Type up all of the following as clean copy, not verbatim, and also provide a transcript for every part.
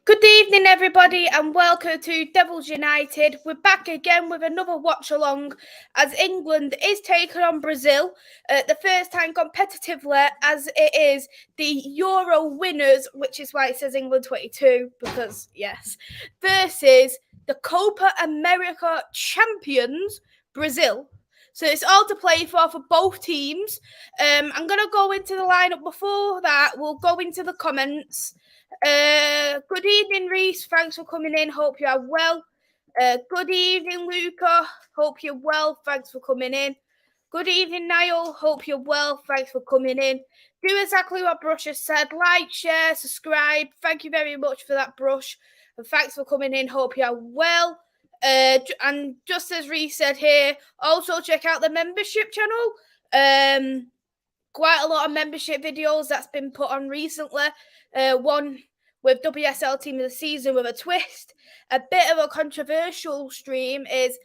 Good evening, everybody, and welcome to Devils United. We're back again with another watch along as England is taking on Brazil, the first time competitively, as it is the Euro winners, which is why it says England 22, because yes, versus the Copa America champions, Brazil. So it's all to play for both teams. I'm going to go into the lineup. Before that, we'll go into the comments. Good evening, Reese. Thanks for coming in. Hope you are well. Good evening, Luca. Hope you're well. Thanks for coming in. Good evening, Niall. Hope you're well. Thanks for coming in. Do exactly what Brush has said. Like, share, subscribe. Thank you very much for that, Brush. And thanks for coming in. Hope you are well. And just as Reese said here, also check out the membership channel. Quite a lot of membership videos that's been put on recently. One with WSL Team of the Season with a twist. A bit of a controversial stream is,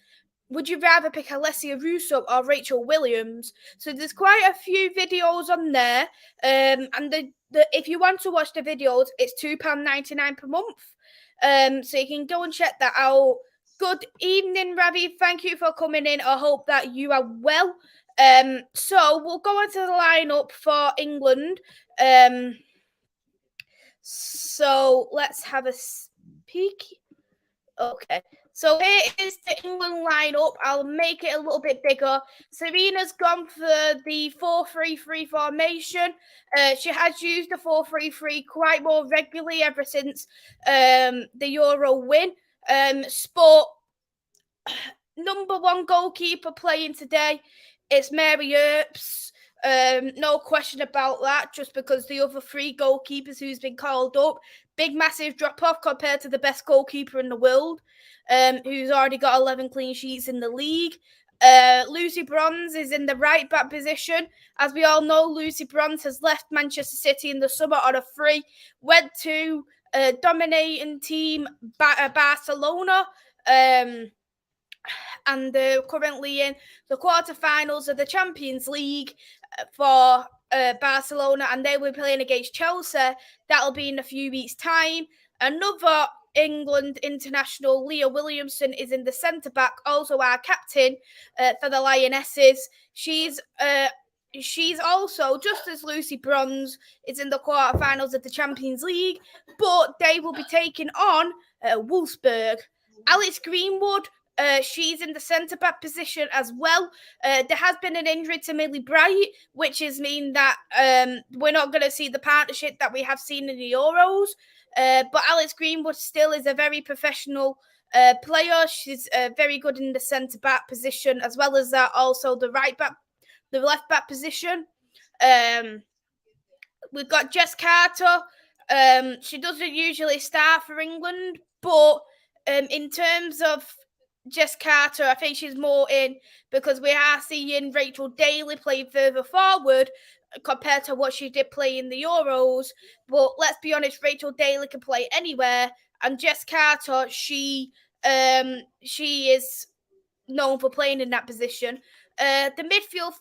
would you rather pick Alessia Russo or Rachel Williams? So there's quite a few videos on there. And if you want to watch the videos, it's £2.99 per month. So you can go and check that out. Good evening, Ravi. Thank you for coming in. I hope that you are well. So we'll go into the lineup for England. So let's have a peek. Okay. So here is the England lineup. I'll make it a little bit bigger. Serena's gone for the 4-3-3 formation. She has used the 4-3-3 quite more regularly ever since the Euro win. Sport number one goalkeeper playing today. It's Mary Earps. No question about that, just because the other three goalkeepers who's been called up, big massive drop off compared to the best goalkeeper in the world, who's already got 11 clean sheets in the league. Lucy Bronze is in the right back position. As we all know, Lucy Bronze has left Manchester City in the summer on a free, went to dominating team Barcelona. And they're currently in the quarterfinals of the Champions League for Barcelona, and they will be playing against Chelsea. That'll be in a few weeks' time. Another England international, Leah Williamson, is in the centre back, also our captain for the Lionesses. She's also, just as Lucy Bronze, is in the quarterfinals of the Champions League, but they will be taking on Wolfsburg. Alex Greenwood, she's in the centre-back position as well. There has been an injury to Millie Bright, which is mean that we're not going to see the partnership that we have seen in the Euros. But Alex Greenwood still is a very professional player. She's very good in the centre-back position, as well as that also the left-back position. We've got Jess Carter. She doesn't usually start for England, but in terms of Jess Carter, I think she's more in because we are seeing Rachel Daly play further forward compared to what she did play in the Euros. But let's be honest, Rachel Daly can play anywhere, and Jess Carter, she is known for playing in that position. The midfield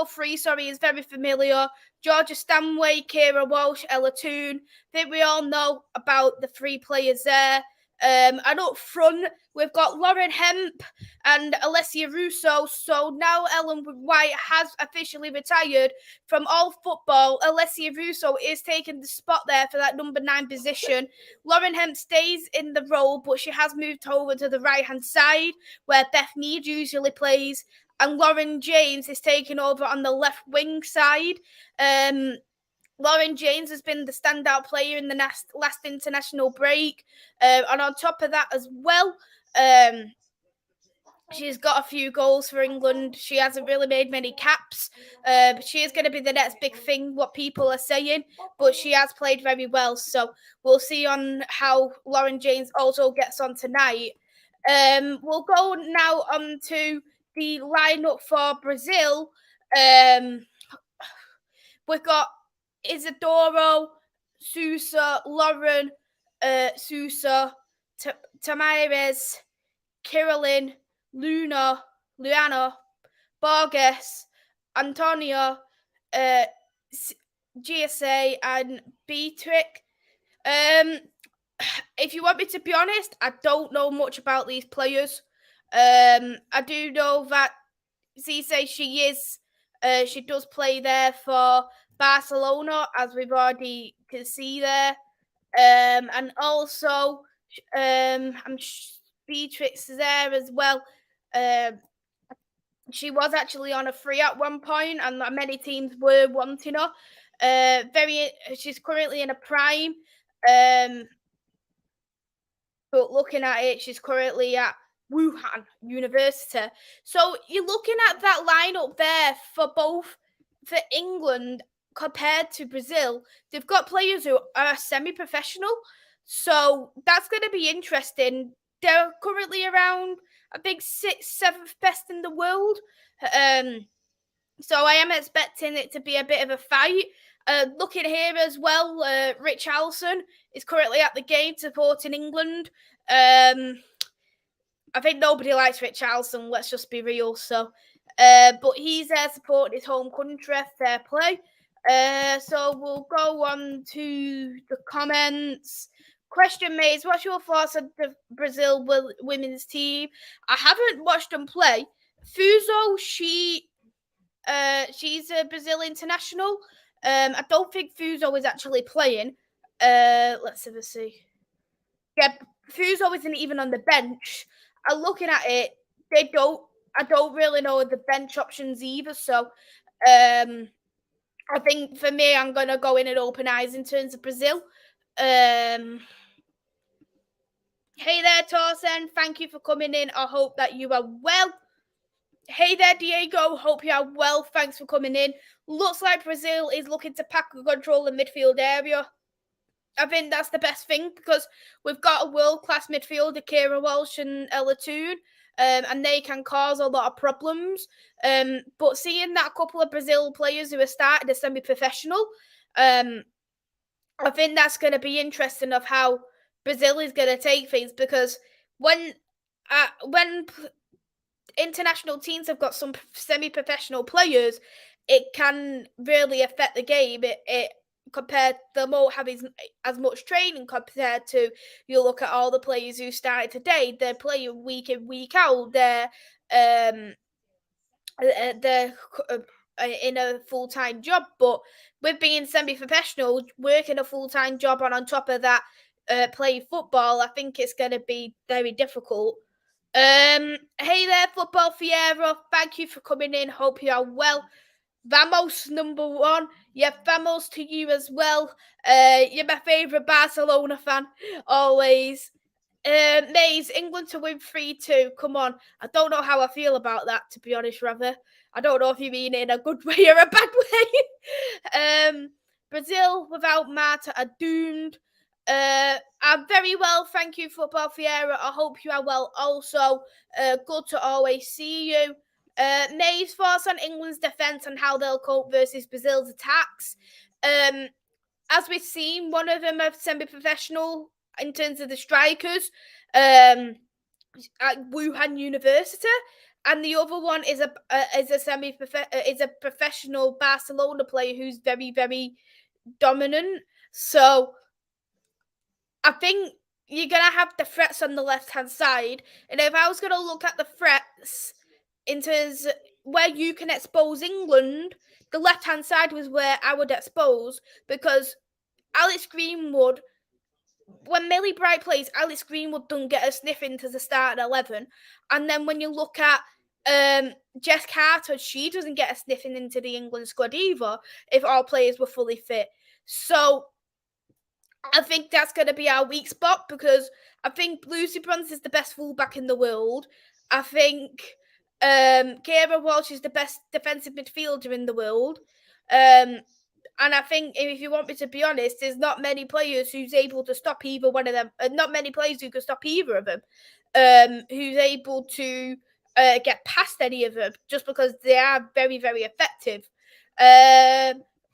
three, is very familiar. Georgia Stanway, Kira Walsh, Ella Toone. I think we all know about the three players there. And up front, we've got Lauren Hemp and Alessia Russo. So now Ellen White has officially retired from all football. Alessia Russo is taking the spot there for that number 9 position. Lauren Hemp stays in the role, but she has moved over to the right-hand side where Beth Mead usually plays. And Lauren James is taking over on the left wing side. Lauren James has been the standout player in the last international break. And on top of that as well, she's got a few goals for England. She hasn't really made many caps. But she is going to be the next big thing, what people are saying. But she has played very well. So we'll see on how Lauren James also gets on tonight. We'll go now on to the lineup for Brazil. We've got Isidoro, Sousa, Lauren, Sousa, Tamares, Carolyn, Luana, Vargas, Antonia, GSA, and Beatrick. if you want me to be honest, I don't know much about these players. I do know that Cisse, she does play there for Barcelona, as we've already can see there. And also, Beatrix is there as well. She was actually on a free at one point, and many teams were wanting her. She's currently in a prime. But looking at it, she's currently at Wuhan University. So you're looking at that lineup there for England compared to Brazil. They've got players who are semi-professional. So that's going to be interesting. They're currently around, I think, 6th, 7th best in the world. So I am expecting it to be a bit of a fight. Looking here as well, Richarlison is currently at the game supporting England. I think nobody likes Richarlison, let's just be real. So, but he's there supporting his home country, fair play. So we'll go on to the comments. Question, Maisy, what's your thoughts on the Brazil women's team? I haven't watched them play. Fuso, she's a Brazil international. I don't think Fuso is actually playing. Let's have a see. Yeah, Fuso isn't even on the bench. Looking at it, I don't really know the bench options either. So, I think for me, I'm gonna go in at open eyes in terms of Brazil. Hey there, Torsen. Thank you for coming in. I hope that you are well. Hey there, Diego. Hope you are well. Thanks for coming in. Looks like Brazil is looking to pack and control the midfield area. I think that's the best thing because we've got a world-class midfielder, Kira Walsh and Ella Toon, and they can cause a lot of problems. But seeing that a couple of Brazil players who are starting as semi-professional, I think that's going to be interesting of how Brazil is going to take things because when international teams have got some semi-professional players, it can really affect the game. It compared they won't have as much training compared to you look at all the players who started today. They're playing week in, week out. They're in a full-time job, but with being semi-professional, working a full-time job on top of that, playing football, I think it's going to be very difficult. Hey there, Football Fiero. Thank you for coming in. Hope you are well. Vamos, number one. Yeah, vamos to you as well. You're my favourite Barcelona fan, always. Maisy, England to win 3-2. Come on. I don't know how I feel about that, to be honest, rather. I don't know if you mean it in a good way or a bad way. Brazil without Marta are doomed. I'm very well, thank you, Football Fiera. I hope you are well also. Good to always see you. Maisy, thoughts on England's defence and how they'll cope versus Brazil's attacks. As we've seen, one of them are semi-professional in terms of the strikers at Wuhan University, and the other one is a professional Barcelona player who's very, very dominant. So I think you're going to have the threats on the left-hand side. And if I was going to look at the threats in terms of where you can expose England, the left-hand side was where I would expose because Alex Greenwood, when Millie Bright plays, Alex Greenwood doesn't get a sniff into the starting 11. And then when you look at Jess Carter, she doesn't get a sniffing into the England squad either if all players were fully fit. So I think that's going to be our weak spot because I think Lucy Bronze is the best fullback in the world. I think Kira Walsh is the best defensive midfielder in the world. And I think, if you want me to be honest, there's not many players who's able to stop either one of them. Not many players who can stop either of them. Who's able to get past any of them just because they are very, very effective.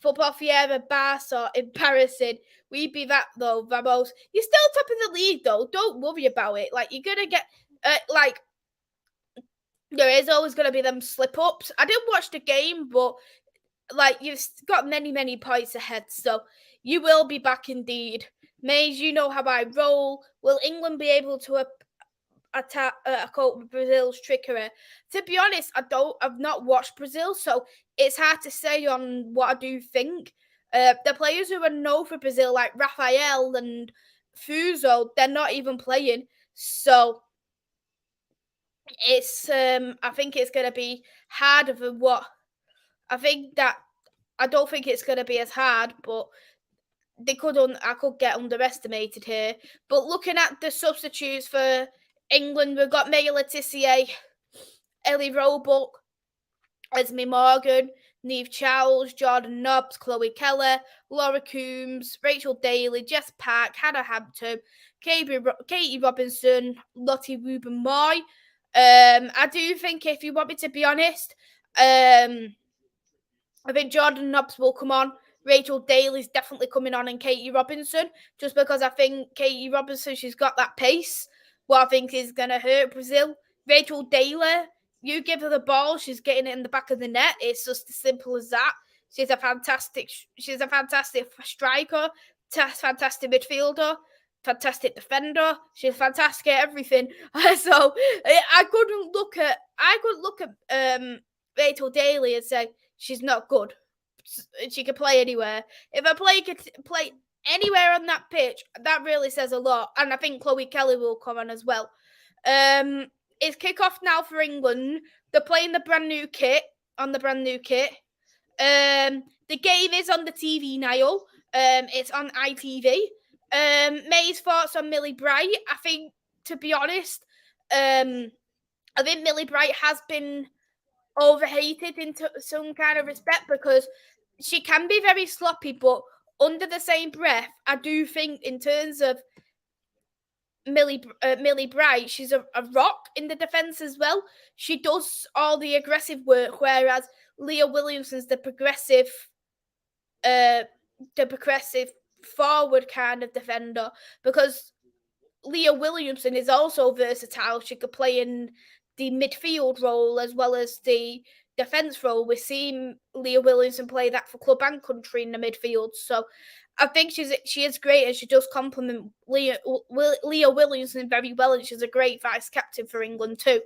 Football Fiera, Barca, embarrassing. We be that though, Vamos. You're still top of the league though. Don't worry about it. Like you're gonna get there is always gonna be them slip ups. I didn't watch the game, but like you've got many, many points ahead, so you will be back indeed. Mays, you know how I roll. Will England be able to attack cope with Brazil's trickery? To be honest, I've not watched Brazil, so it's hard to say on what I do think. The players who are known for Brazil, like Rafael and Fuso, they're not even playing. So it's I think it's going to be harder than what I think. That I don't think it's going to be as hard, but I could get underestimated here. But looking at the substitutes for England, we've got Maya Letitia, Ellie Roebuck, Esme Morgan, Neve Charles, Jordan Nobbs, Chloe Keller, Laura Coombs, Rachel Daly, Jess Park, Hannah Hampton, Katie Robinson, Lottie Ruben Moy. I do think, if you want me to be honest, I think Jordan Nobbs will come on. Rachel Daly's definitely coming on, and Katie Robinson, just because I think Katie Robinson, she's got that pace, what I think is going to hurt Brazil. Rachel Daly, you give her the ball, she's getting it in the back of the net. It's just as simple as that. She's a fantastic striker, fantastic midfielder, fantastic defender. She's fantastic at everything. So I could look at Rachel Daly and say she's not good. She can play anywhere. If a player could play anywhere on that pitch, that really says a lot. And I think Chloe Kelly will come on as well. It's kick-off now for England. They're playing the brand new kit. The game is on the TV now. It's on ITV. May's thoughts on Millie Bright. I think, to be honest, I think Millie Bright has been overhated into some kind of respect, because she can be very sloppy, but under the same breath, I do think in terms of Millie Bright, she's a rock in the defence as well. She does all the aggressive work, whereas Leah Williamson's the progressive forward kind of defender, because Leah Williamson is also versatile. She could play in the midfield role as well as the defence role. We've seen Leah Williamson play that for club and country in the midfield. So I think she is great, and she does complement Leah Williamson very well, and she's a great vice captain for England too.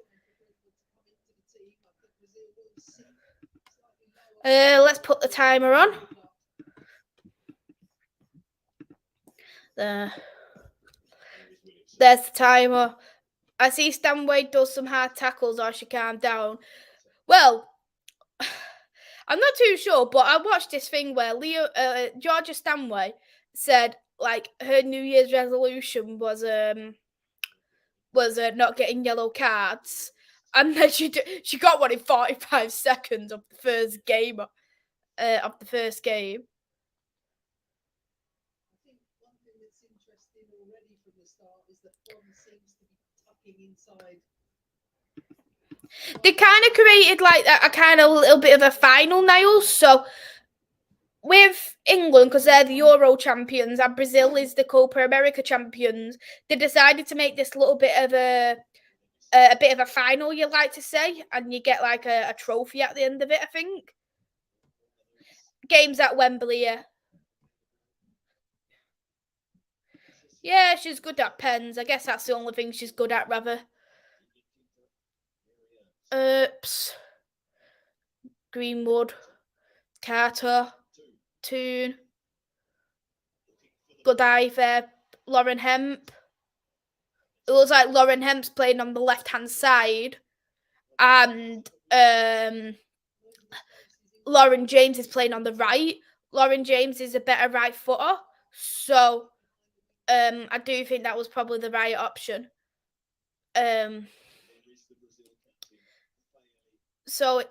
Let's put the timer on. There's the timer. I see Stanway does some hard tackles, or she calmed down. Well, I'm not too sure, but I watched this thing where Georgia Stanway said, like, her New Year's resolution was not getting yellow cards, and then she got one in 45 seconds of the first game. They kind of created like a kind of little bit of a final now. So with England, because they're the Euro champions and Brazil is the Copa America champions, they decided to make this little bit of a final, you like to say, and you get like a trophy at the end of it, I think. Games at Wembley, yeah. Yeah, she's good at pens. I guess that's the only thing she's good at, rather. Greenwood, Carter, Toon, Godiva, Lauren Hemp. It looks like Lauren Hemp's playing on the left-hand side, and Lauren James is playing on the right. Lauren James is a better right footer, so I do think that was probably the right option. So,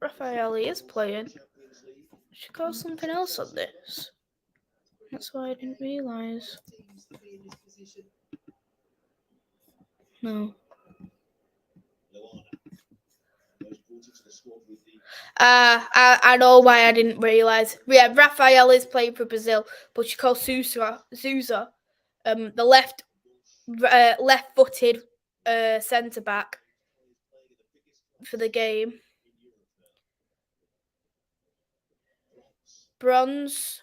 Raphael is playing. She got something else on this. That's why I didn't realise. No. I know why I didn't realise. Yeah, Raphael is playing for Brazil, but she calls Sousa, the left-footed centre back for the game. Bronze.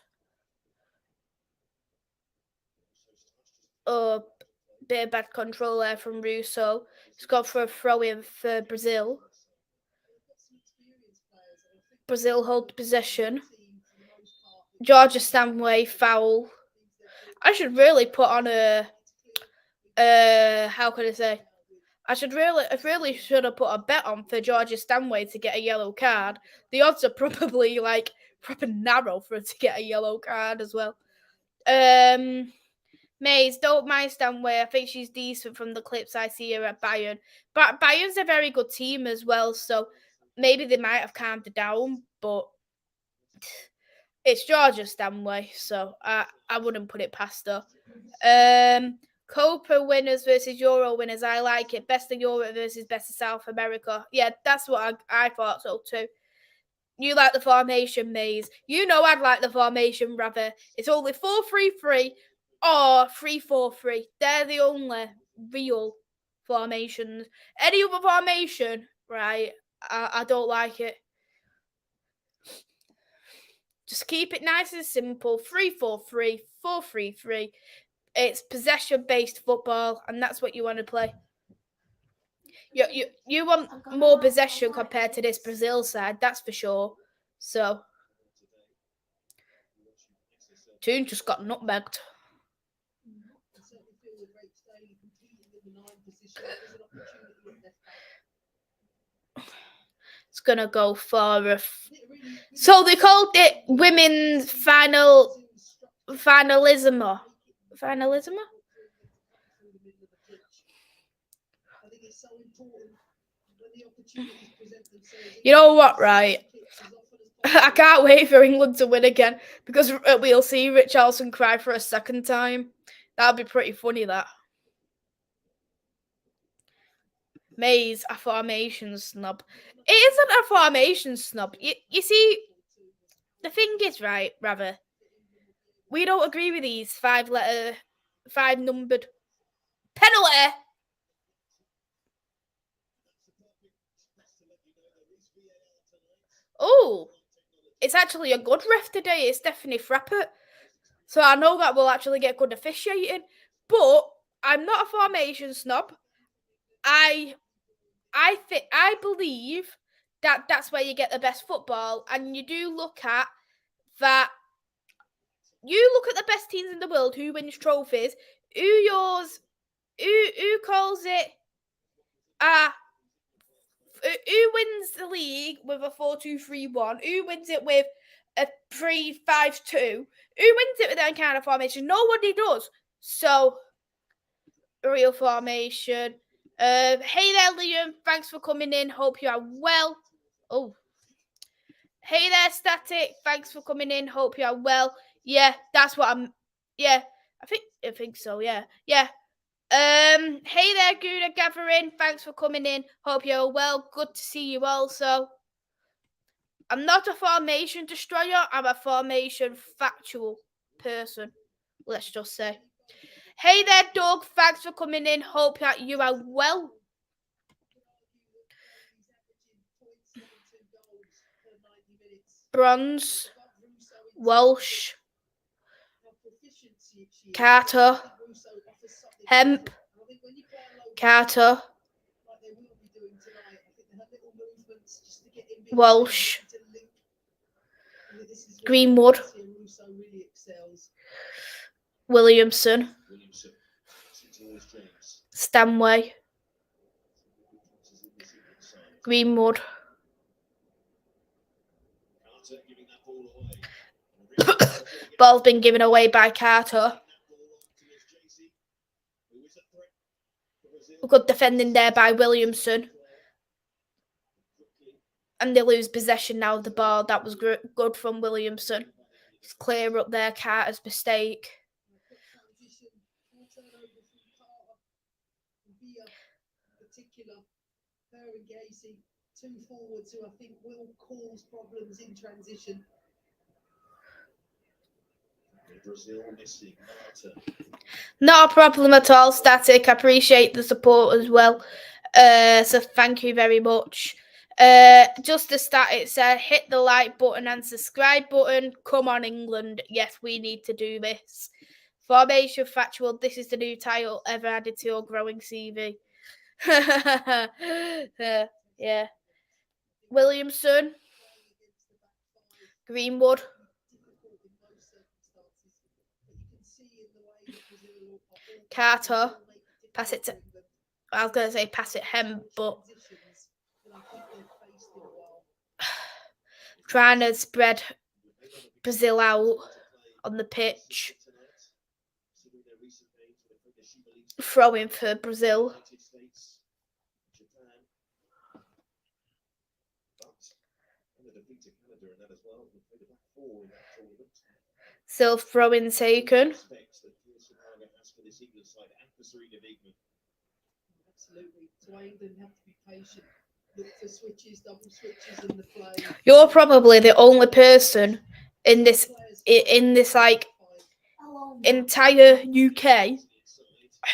Oh, bit of bad control there from Russo. He's gone for a throw-in for Brazil. Brazil hold possession. Georgia Stanway foul. I should really put on a how can I say? I really should have put a bet on for Georgia Stanway to get a yellow card. The odds are probably like proper narrow for her to get a yellow card as well. Mays, don't mind Stanway. I think she's decent from the clips I see her at Bayern. But Bayern's a very good team as well, so maybe they might have calmed her down, but it's Georgia Stanway, so I wouldn't put it past her. Copa winners versus Euro winners. I like it. Best of Europe versus best of South America. Yeah, that's what I thought so too. You like the formation, Maze. You know I'd like the formation, rather. It's only 4-3-3 or 3-4-3. They're the only real formations. Any other formation, right, I don't like it. Just keep it nice and simple. 3-4-3, 4-3-3. It's possession-based football, and that's what you want to play. You want more possession compared to this Brazil side, that's for sure. So, Toon just got nutmegged. It's gonna go for a. So they called it women's finalism. You know what, right? I can't wait for England to win again because we'll see Richarlison cry for a second time. That'll be pretty funny, that. Mays, a formation snub. It isn't a formation snub. You see, the thing is, right, rather, we don't agree with these 5-numbered penalty. Oh, it's actually a good ref today. It's Stephanie Frappert. So I know that we'll actually get good officiating. But I'm not a formation snob. I believe that that's where you get the best football, and you do look at that. You look at the best teams in the world who wins trophies. Who calls it? Who wins the league with a 4-2-3-1? Who wins it with a 3-5-2? Who wins it with that kind of formation? Nobody does. So, real formation. Hey there, Liam. Thanks for coming in. Hope you are well. Oh. Hey there, Static. Thanks for coming in. Hope you are well. Yeah, that's what I'm. Yeah, I think so. Yeah. Hey there, Gouda Gathering. Thanks for coming in. Hope you're well. Good to see you also. I'm not a formation destroyer. I'm a formation factual person. Let's just say. Hey there, Doug. Thanks for coming in. Hope that you are well. Bronze. Welsh. Carter. Hemp. Carter. Welsh. Greenwood. Williamson. Stanway. Greenwood. Ball's been given away by Carter. Good defending there by Williamson. And they lose possession now of the ball. That was good from Williamson. It's clear up there, Carter's mistake. Two forwards who I think will cause problems in transition. Not a problem at all, Static. I appreciate the support as well. So thank you very much. Just to start, it said hit the like button and subscribe button. Come on, England. Yes, we need to do this. Formation Factual. This is the new title ever added to your growing CV. Yeah. Williamson. Greenwood. Carter. Pass it to. I was going to say pass it Hem, but trying to spread Brazil out on the pitch. Throwing for Brazil. Still throwing taken. You're probably the only person in this like entire UK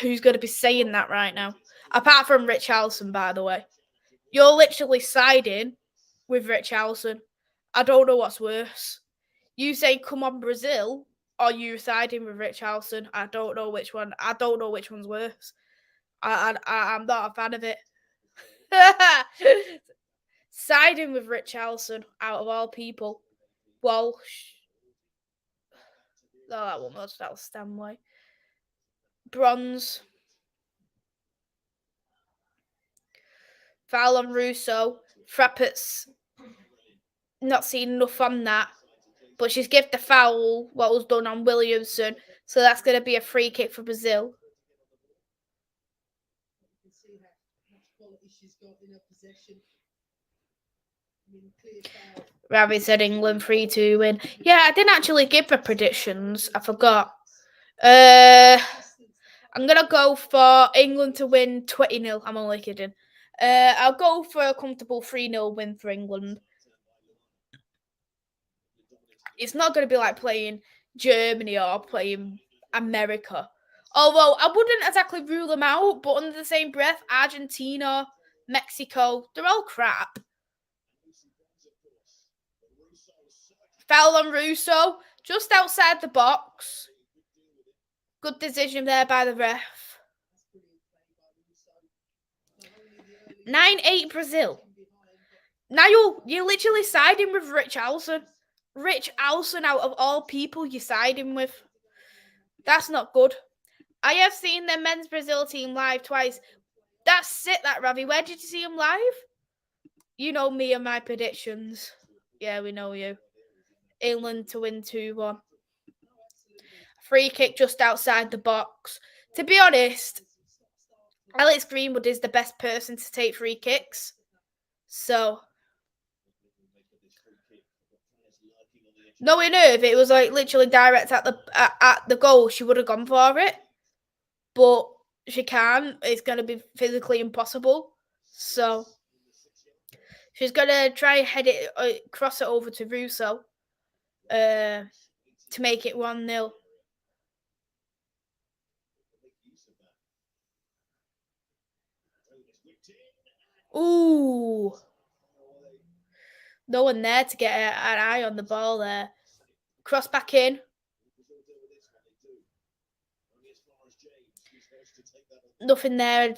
who's going to be saying that right now. Apart from Richarlison, by the way. You're literally siding with Richarlison. I don't know what's worse. You say, come on, Brazil, or you siding with Richarlison. I don't know which one. I don't know which one's worse. I'm not a fan of it. Siding with Richarlison, out of all people. Walsh. No, that one was Stanway. Bronze. Foul on Russo. Frappett's not seen enough on that. But she's given the foul, what was done on Williamson. So that's going to be a free kick for Brazil. Ravi said England 3-2 win. Yeah, I didn't actually give the predictions. I forgot. I'm going to go for England to win 20-0. I'm only kidding. I'll go for a comfortable 3-0 win for England. It's not going to be like playing Germany or playing America. Although I wouldn't exactly rule them out, but under the same breath, Argentina, Mexico, they're all crap. Foul on Russo, just outside the box. Good decision there by the ref. 9-8 Brazil. Now you're literally siding with Richarlison. Richarlison, out of all people, you're siding with. That's not good. I have seen the men's Brazil team live twice. That's it, that, Ravi. Where did you see him live? You know me and my predictions. Yeah, we know you. England to win 2-1. Free kick just outside the box. To be honest, Alex Greenwood is the best person to take free kicks. So, knowing her, if it was like literally direct at the goal, she would have gone for it. But she can't. It's going to be physically impossible. So, she's going to try and head it, cross it over to Russo to make it 1-0. Ooh. No one there to get an eye on the ball there. Cross back in. Nothing there,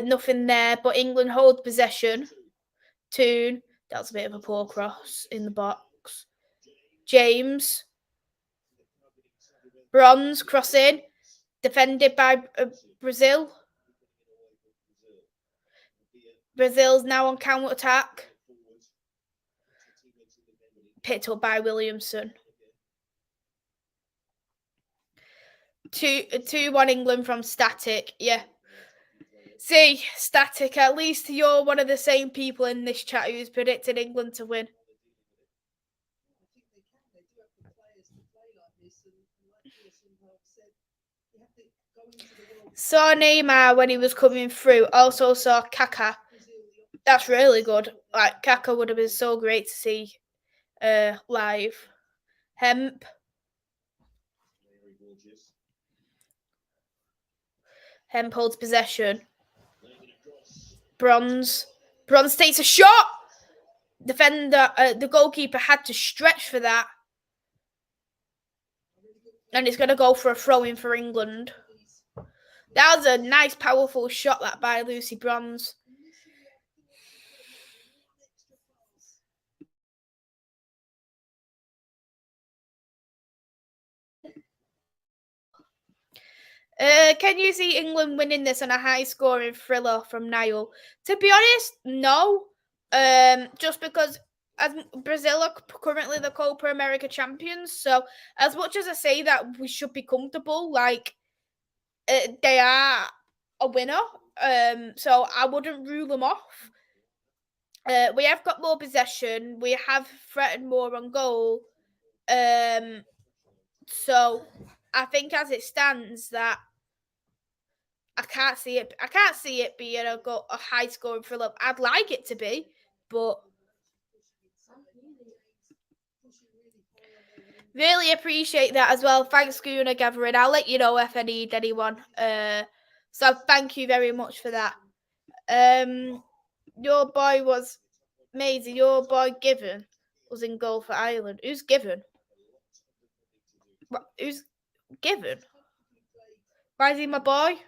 nothing there, but England hold possession. Toon. That was a bit of a poor cross in the box. James. Bronze crossing. Defended by Brazil. Brazil's now on counter-attack. Picked up by Williamson. 2-1 England from Static. Yeah. See, Static, at least you're one of the same people in this chat who's predicted England to win. Saw Neymar when he was coming through. Also saw Kaka. That's really good. Like, Kaka would have been so great to see live. Hemp. Hemp holds possession. Bronze. Bronze takes a shot. defender, the goalkeeper had to stretch for that. And it's going to go for a throw-in for England. That was a nice, powerful shot that by Lucy Bronze. Can you see England winning this on a high-scoring thriller from Niall? To be honest, no. Just because as Brazil are currently the Copa America champions, so as much as I say that we should be comfortable, like they are a winner. So I wouldn't rule them off. We have got more possession. We have threatened more on goal. So I think as it stands that I can't see it being a high scoring thriller. I'd like it to be, but really appreciate that as well. Thanks, Guna Gathering. I'll let you know if I need anyone. So thank you very much for that. Your boy was Maisy. Your boy Given was in goal for Ireland. Who's Given? Who's Given? Why is he my boy?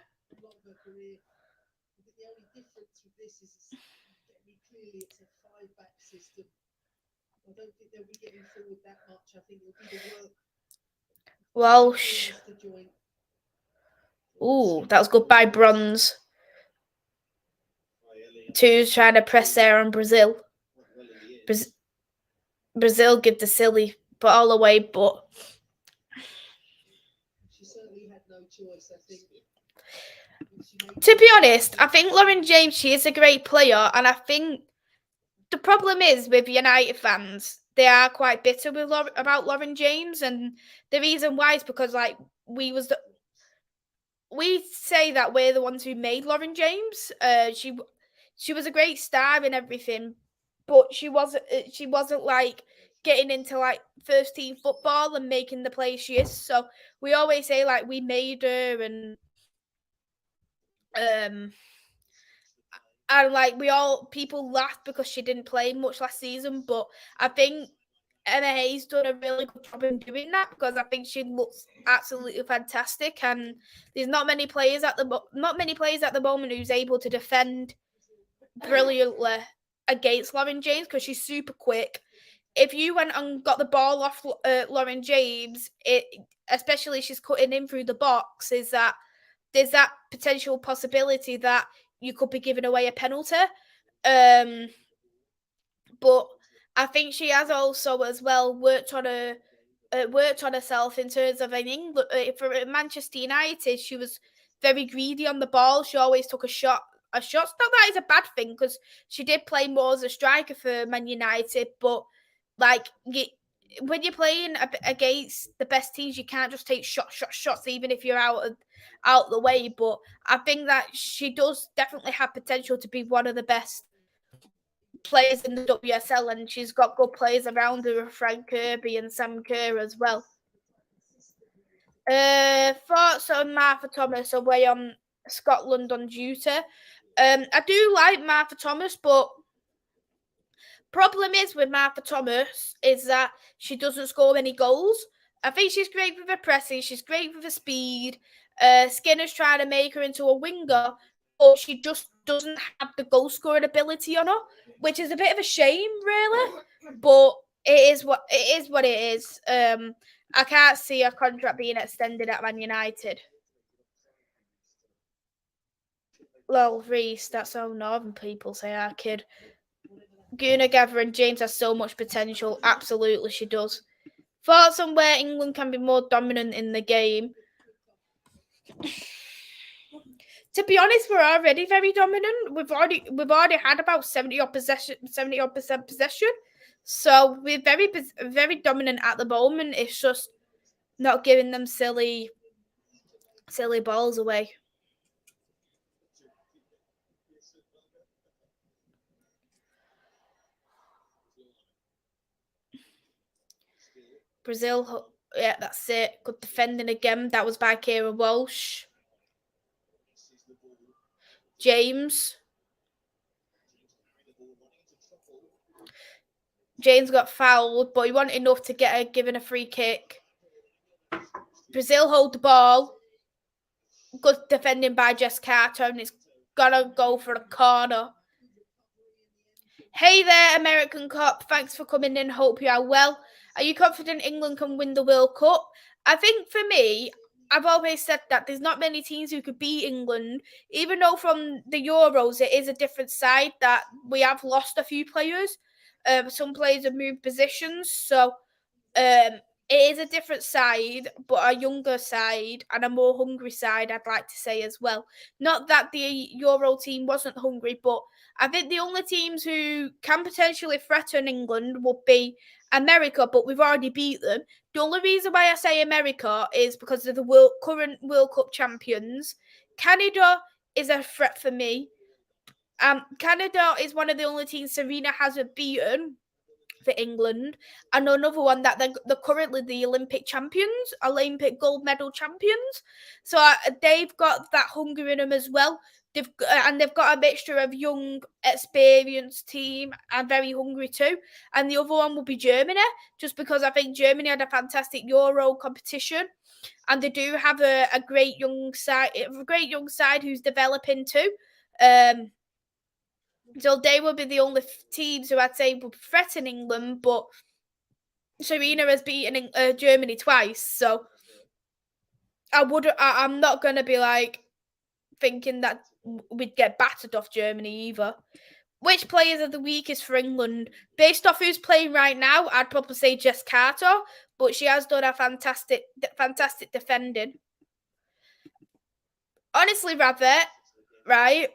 Welsh. Ooh, that was good by Bronze. Two's trying to press there on Brazil. Brazil give the silly ball away, but to be honest, I think Lauren James, she is a great player, and I think the problem is with United fans, they are quite bitter about Lauren James, and the reason why is because like we say that we're the ones who made Lauren James. She was a great star and everything, but she wasn't like getting into like first team football and making the play she is. So we always say like we made her, and like people laughed because she didn't play much last season, but I think Emma Hayes done a really good job in doing that because I think she looks absolutely fantastic, and there's not many players at the moment who's able to defend brilliantly against Lauren James because she's super quick. If you went and got the ball off Lauren James, especially she's cutting in through the box, there's that potential possibility that you could be giving away a penalty. But I think she has also as well worked on herself in terms of in England for Manchester United. She was very greedy on the ball. She always took a shot. Not that it's a bad thing because she did play more as a striker for Man United, but like when you're playing against the best teams, you can't just take shots, even if you're out the way. But I think that she does definitely have potential to be one of the best players in the WSL, and she's got good players around her, Frank Kirby and Sam Kerr as well. Thoughts on Martha Thomas away on Scotland on duty? I do like Martha Thomas, but problem is with Martha Thomas is that she doesn't score any goals. I think she's great with her pressing, she's great with her speed. Skinner's trying to make her into a winger, but she just doesn't have the goal scoring ability on her, which is a bit of a shame, really. But it is what it is. I can't see her contract being extended at Man United. Lol, Reese, that's how Northern people say our kid. Guna Gathering James has so much potential. Absolutely, she does. Thoughts on where England can be more dominant in the game? To be honest, we're already very dominant. We've already had about 70% possession. So we're very dominant at the moment. It's just not giving them silly balls away. Brazil, yeah, that's it. Good defending again. That was by Kira Walsh. James. James got fouled, but he wasn't enough to get given a free kick. Brazil hold the ball. Good defending by Jess Carter, and it's gonna go for a corner. Hey there, American Cop. Thanks for coming in. Hope you are well. Are you confident England can win the World Cup? I think for me, I've always said that there's not many teams who could beat England, even though from the Euros it is a different side that we have lost a few players. Some players have moved positions, so it is a different side, but a younger side and a more hungry side, I'd like to say as well. Not that the Euro team wasn't hungry, but I think the only teams who can potentially threaten England would be America, but we've already beat them. The only reason why I say America is because of the current World Cup champions. Canada is a threat for me. Canada is one of the only teams Serena hasn't beaten for England, and another one that they're currently the Olympic champions, Olympic gold medal champions. So they've got that hunger in them as well. They've got a mixture of young, experienced team and very hungry too. And the other one will be Germany, just because I think Germany had a fantastic Euro competition, and they do have a great young side who's developing too. So they will be the only teams who I'd say will threaten England, but Serena has beaten Germany twice, so I'm not going to be thinking that we'd get battered off Germany either. Which players are the weakest for England? Based off who's playing right now, I'd probably say Jess Carter, but she has done a fantastic defending. Honestly, Rabbit, right?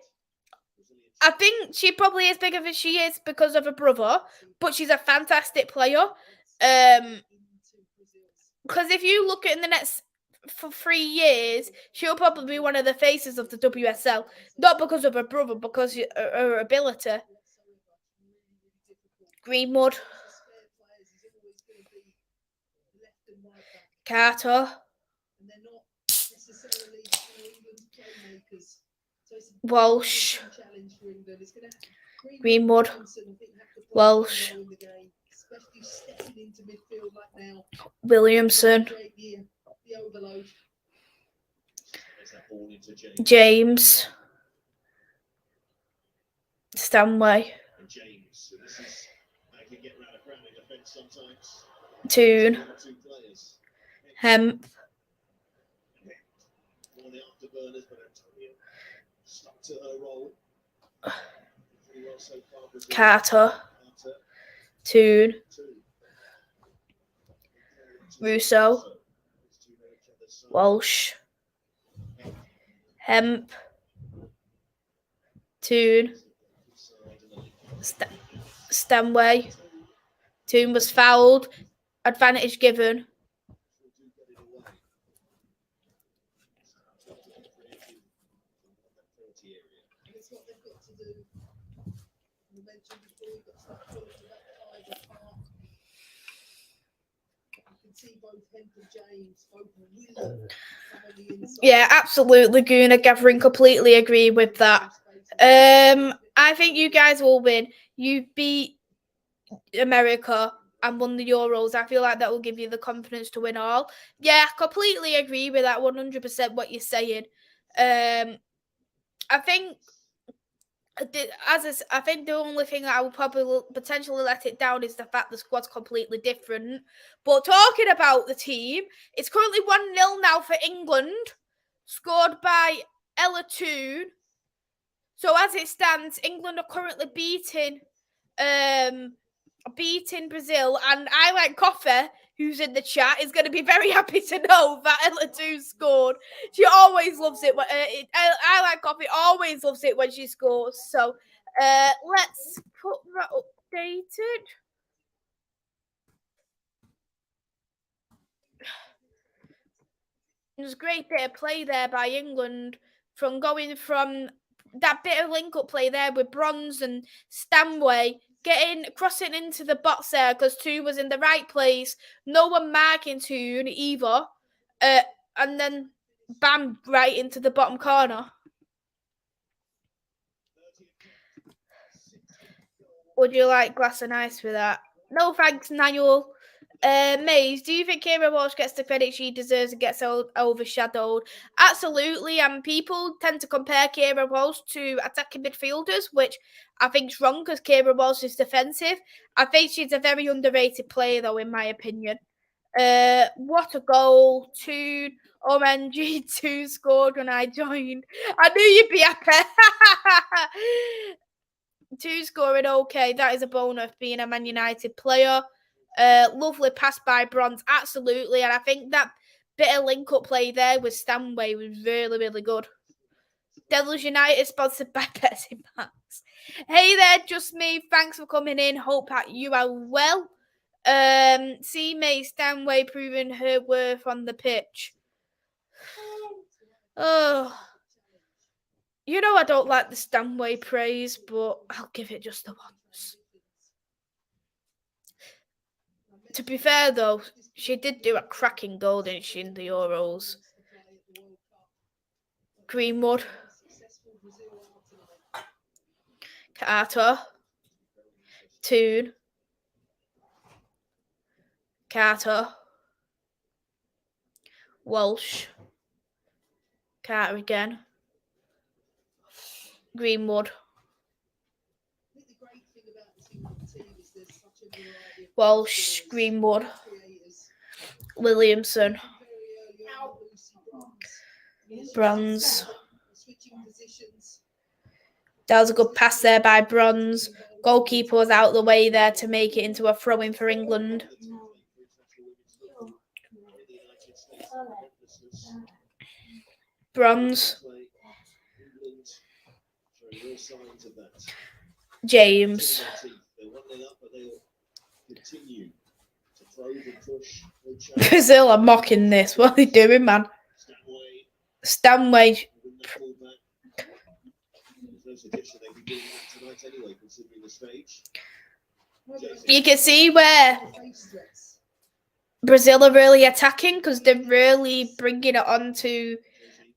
I think she probably is bigger than she is because of her brother, but she's a fantastic player. Because if you look at in the next for 3 years, she'll probably be one of the faces of the WSL, not because of her brother, because of her ability. Greenwood, Carter, Walsh, Greenwood, Walsh, Williamson, James, Stanway, Toon, Hemp, Carter, Toon, Russo, Walsh, Hemp, Toon, Stanway. Toon was fouled. Advantage given. Yeah, absolutely, Guna Gathering. Completely agree with that. I think you guys will win. You beat America and won the Euros. I feel like that will give you the confidence to win all. Yeah, completely agree with that 100% what you're saying. I think I think the only thing that I will probably potentially let it down is the fact the squad's completely different. But talking about the team, it's currently 1-0 now for England, scored by Ella Toon. So as it stands, England are currently beating Brazil, and I Like Coffee, who's in the chat, is going to be very happy to know that Ella Toon scored. She always loves it. I Like Coffee always loves it when she scores. So let's put that updated. It was a great bit of play there by England, from going from that bit of link-up play there with Bronze and Stanway, crossing into the box there because Toon was in the right place. No one marking Toon either. And then bam, right into the bottom corner. Would you like glass and ice for that? No thanks, Niall. Maze, do you think Kira Walsh gets the credit she deserves and gets overshadowed? Absolutely, and people tend to compare Kira Walsh to attacking midfielders, which I think is wrong because Kira Walsh is defensive. I think she's a very underrated player, though, in my opinion. What a goal! OMG2 scored when I joined. I knew you'd be happy. 2 scoring, okay. That is a bonus being a Man United player. Lovely pass by Bronze, absolutely. And I think that bit of link-up play there with Stanway was really, really good. Devils United sponsored by Pepsi Max. Hey there, just me. Thanks for coming in. Hope that you are well. See May Stanway proving her worth on the pitch. Oh, you know I don't like the Stanway praise, but I'll give it just the once. To be fair, though, she did do a cracking goal, didn't she, in the Euros? Greenwood. Carter. Toon. Carter. Walsh. Carter again. Greenwood. Walsh. Greenwood. Williamson. Bronze. That was a good pass there by Bronze. Goalkeeper was out of the way there to make it into a throw-in for England. Bronze. James. Brazil are mocking this. What are they doing, man? Stanway. You can see where Brazil are really attacking because they're really bringing it on to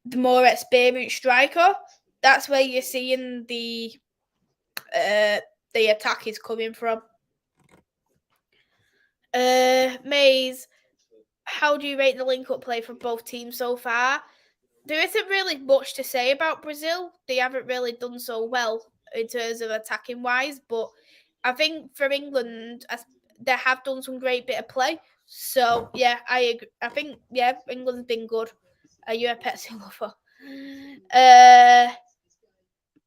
the more experienced striker. That's where you're seeing the attack is coming from. Maze, how do you rate the link-up play from both teams so far? There isn't really much to say about Brazil. They haven't really done so well in terms of attacking wise, but I think for England, they have done some great bit of play. So yeah, I agree. I think England's been good. Are you a Pepsi lover?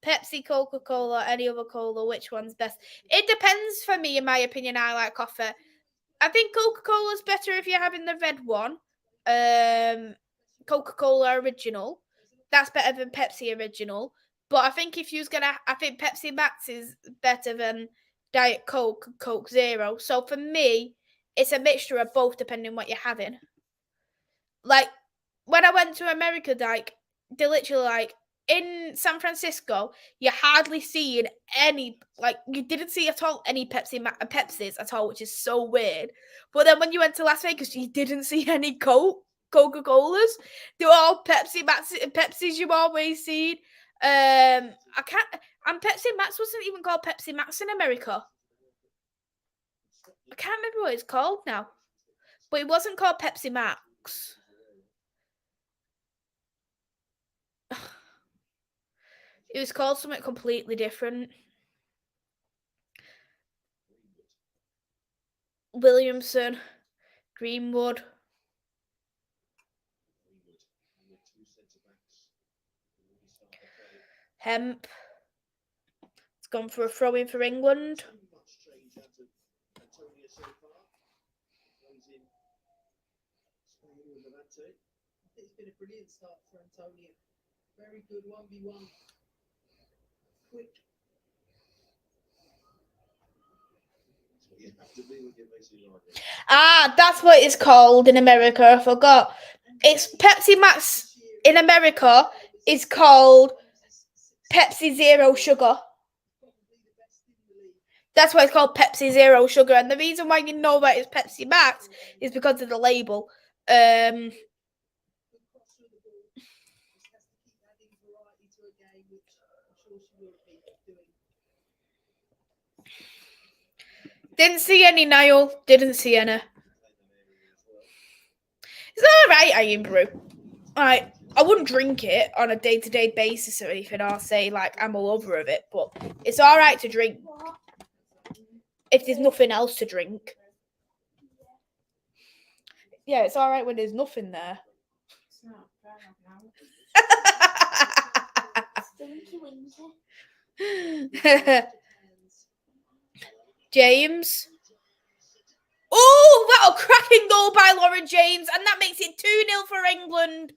Pepsi, Coca-Cola, any other cola, which one's best? It depends for me, in my opinion. I like coffee. I think Coca-Cola's better if you're having the red one. Coca-Cola original. That's better than Pepsi original. But I think I think Pepsi Max is better than Diet Coke, Coke Zero. So for me, it's a mixture of both depending on what you're having. Like, when I went to America, like, they're literally like, in San Francisco, you're hardly seeing any, like, you didn't see at all any Pepsis at all, which is so weird. But then when you went to Las Vegas, you didn't see any Coca-Colas. They were all Pepsis you always seen. And Pepsi Max wasn't even called Pepsi Max in America. I can't remember what it's called now. But it wasn't called Pepsi Max. It was called something completely different. Williamson, Greenwood. Hemp. It's gone for a throw-in for England. It's been a brilliant start for Antonio. Very good 1v1. Quick. That's what it's called in America. I forgot. It's Pepsi Max in America is called Pepsi Zero Sugar. That's why it's called Pepsi Zero Sugar. And the reason why you know that it's Pepsi Max is because of the label. Didn't see any, Niall. Didn't see any. It's all right, Iron Brew. Right, I wouldn't drink it on a day-to-day basis or anything. I'll say like I'm a lover of it, but it's all right to drink if there's nothing else to drink. Yeah, it's all right when there's nothing there. It's not fair enough now. James. Oh, what a cracking goal by Lauren James, and that makes it 2-0 for England.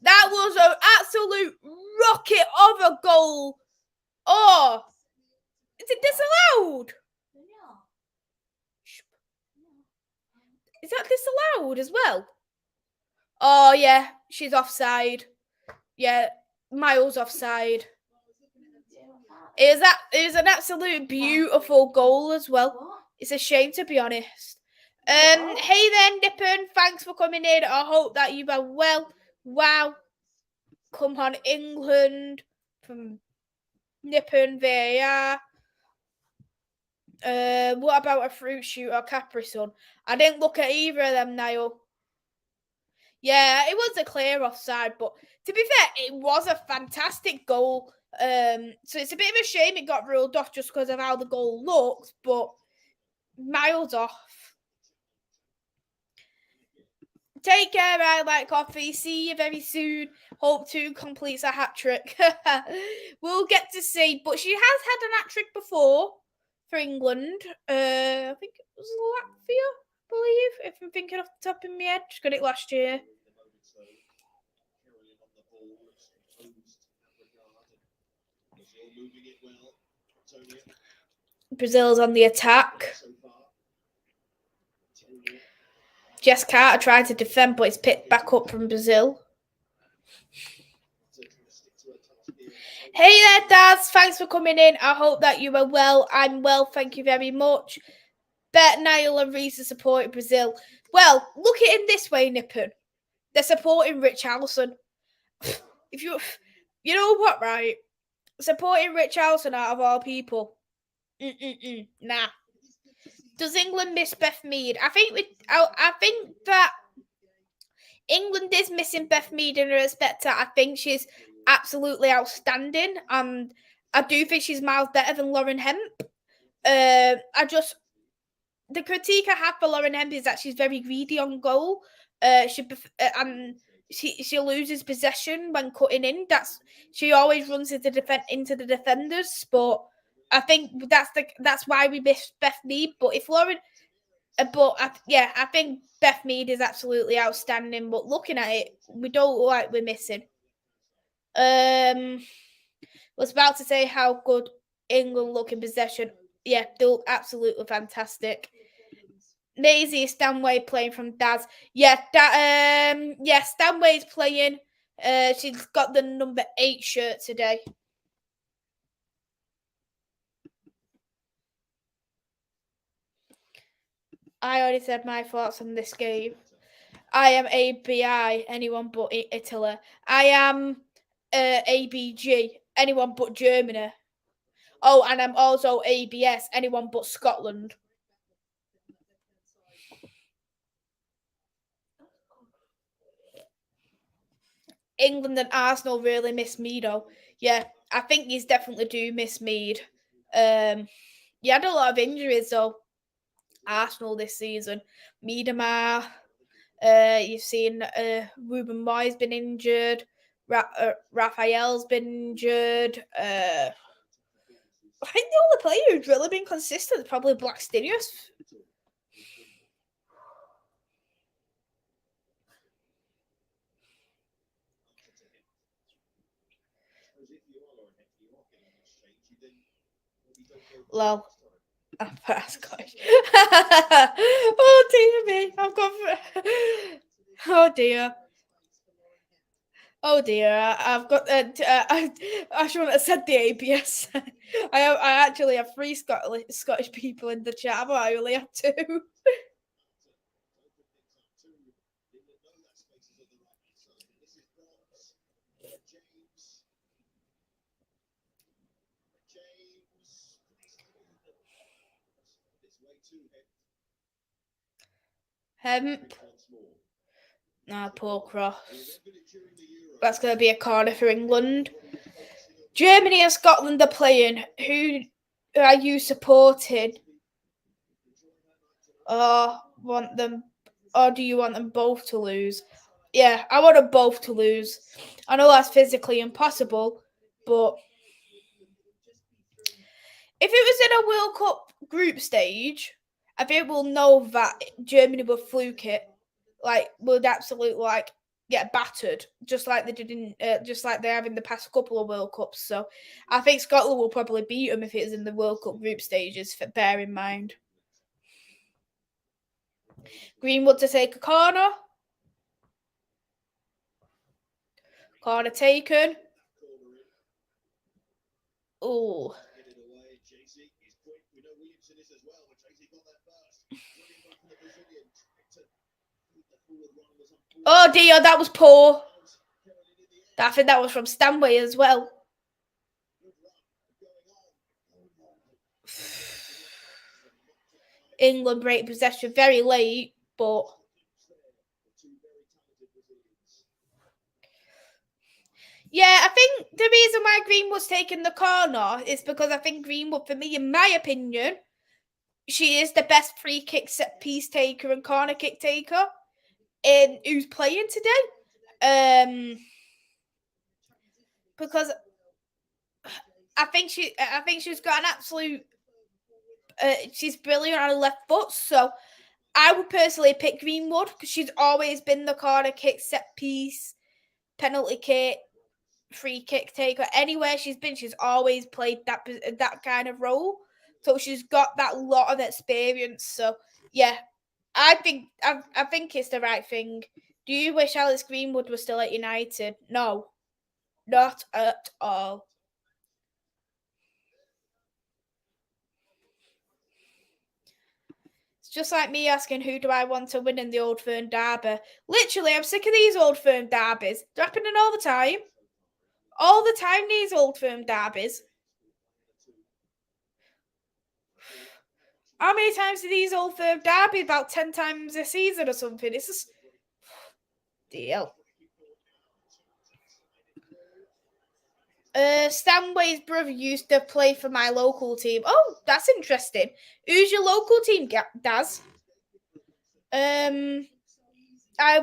That was an absolute rocket of a goal. Oh, is it disallowed? Is that disallowed as well? Oh, yeah, she's offside. Yeah, miles offside. It was an absolute beautiful goal as well. It's a shame, to be honest. Hey there, Nippon. Thanks for coming in. I hope that you are well. Wow. Come on, England. From Nippon VAR. What about a fruit shoot or Capri Sun? I didn't look at either of them, Niall. Yeah, it was a clear offside, but to be fair, it was a fantastic goal. So it's a bit of a shame it got ruled off just because of how the goal looked, but miles off. Take care, I like coffee. See you very soon. Hope 2 completes a hat trick. We'll get to see, but she has had an hat trick before for England. I think it was Latvia, I believe, if I'm thinking off the top of my head. She got it last year. Brazil's on the attack. Jess Carter tried to defend, but it's picked back up from Brazil. Hey there, Daz. Thanks for coming in. I hope that you are well. I'm well, thank you very much. Bet Niall and Reese are supporting Brazil. Well, look at it this way, Nippon. They're supporting Richarlison. If you know what, right? Supporting Richarlison out of all people. Nah. Does England miss Beth Mead? I think that England is missing Beth Mead in a respect that I think she's absolutely outstanding, and I do think she's miles better than Lauren Hemp. The critique I have for Lauren Hemp is that she's very greedy on goal. She loses possession when cutting in. She always runs into the defenders, but I think that's why we miss Beth Mead. But if Lauren, I think Beth Mead is absolutely outstanding. But looking at it, we don't look like we're missing. Was about to say how good England look in possession. Yeah, they look absolutely fantastic. Maisy Stanway playing from Daz. Yeah, Stanway's playing. She's got the number 8 shirt today. I already said my thoughts on this game. I am ABI, anyone but Italy. I am ABG, anyone but Germany. Oh, and I'm also ABS, anyone but Scotland. England and Arsenal really miss Mead, though. Yeah, I think these definitely do miss Mead. You had a lot of injuries, though. Arsenal this season. Miedemar. You've seen Ruben Moyes been injured. Raphael's been injured. I think the only player who's really been consistent is probably Blackstenius. Lol. I'm Scottish. Oh dear me. I've got. Oh dear. Oh dear. I've got. I shouldn't have said the ABS. I actually have 3 Scottish people in the chat, but I only have 2. Hemp. Nah, poor cross. That's going to be a corner for England. Germany and Scotland are playing. Who are you supporting? Or want them? Or do you want them both to lose? Yeah, I want them both to lose. I know that's physically impossible, but if it was in a World Cup group stage, I think we'll know that Germany will fluke it. Would absolutely get battered, just like they did just like they have in the past couple of World Cups. So I think Scotland will probably beat them if it is in the World Cup group stages. Bear in mind. Greenwood to take a corner. Corner taken. Oh. Oh dear, that was poor. I think that was from Stanway as well. England break possession very late, but yeah, I think the reason why Greenwood's taking the corner is because I think Greenwood, for me, in my opinion, she is the best free kick set piece taker and corner kick taker in who's playing today. Because I think she's got an absolute. She's brilliant on her left foot, so I would personally pick Greenwood because she's always been the corner kick, set piece, penalty kick, free kick taker. Anywhere she's been, she's always played that kind of role. So she's got that lot of experience. So yeah, I think it's the right thing. Do you wish Alice Greenwood was still at United? No, not at all. It's just like me asking who do I want to win in the Old Firm derby. Literally, I'm sick of these Old Firm derbies. They're happening all the time. All the time, these Old Firm derbies. How many times do these Old Firm derby? About 10 times a season or something. It's just deal. Stanway's brother used to play for my local team. Oh, that's interesting. Who's your local team, Daz? I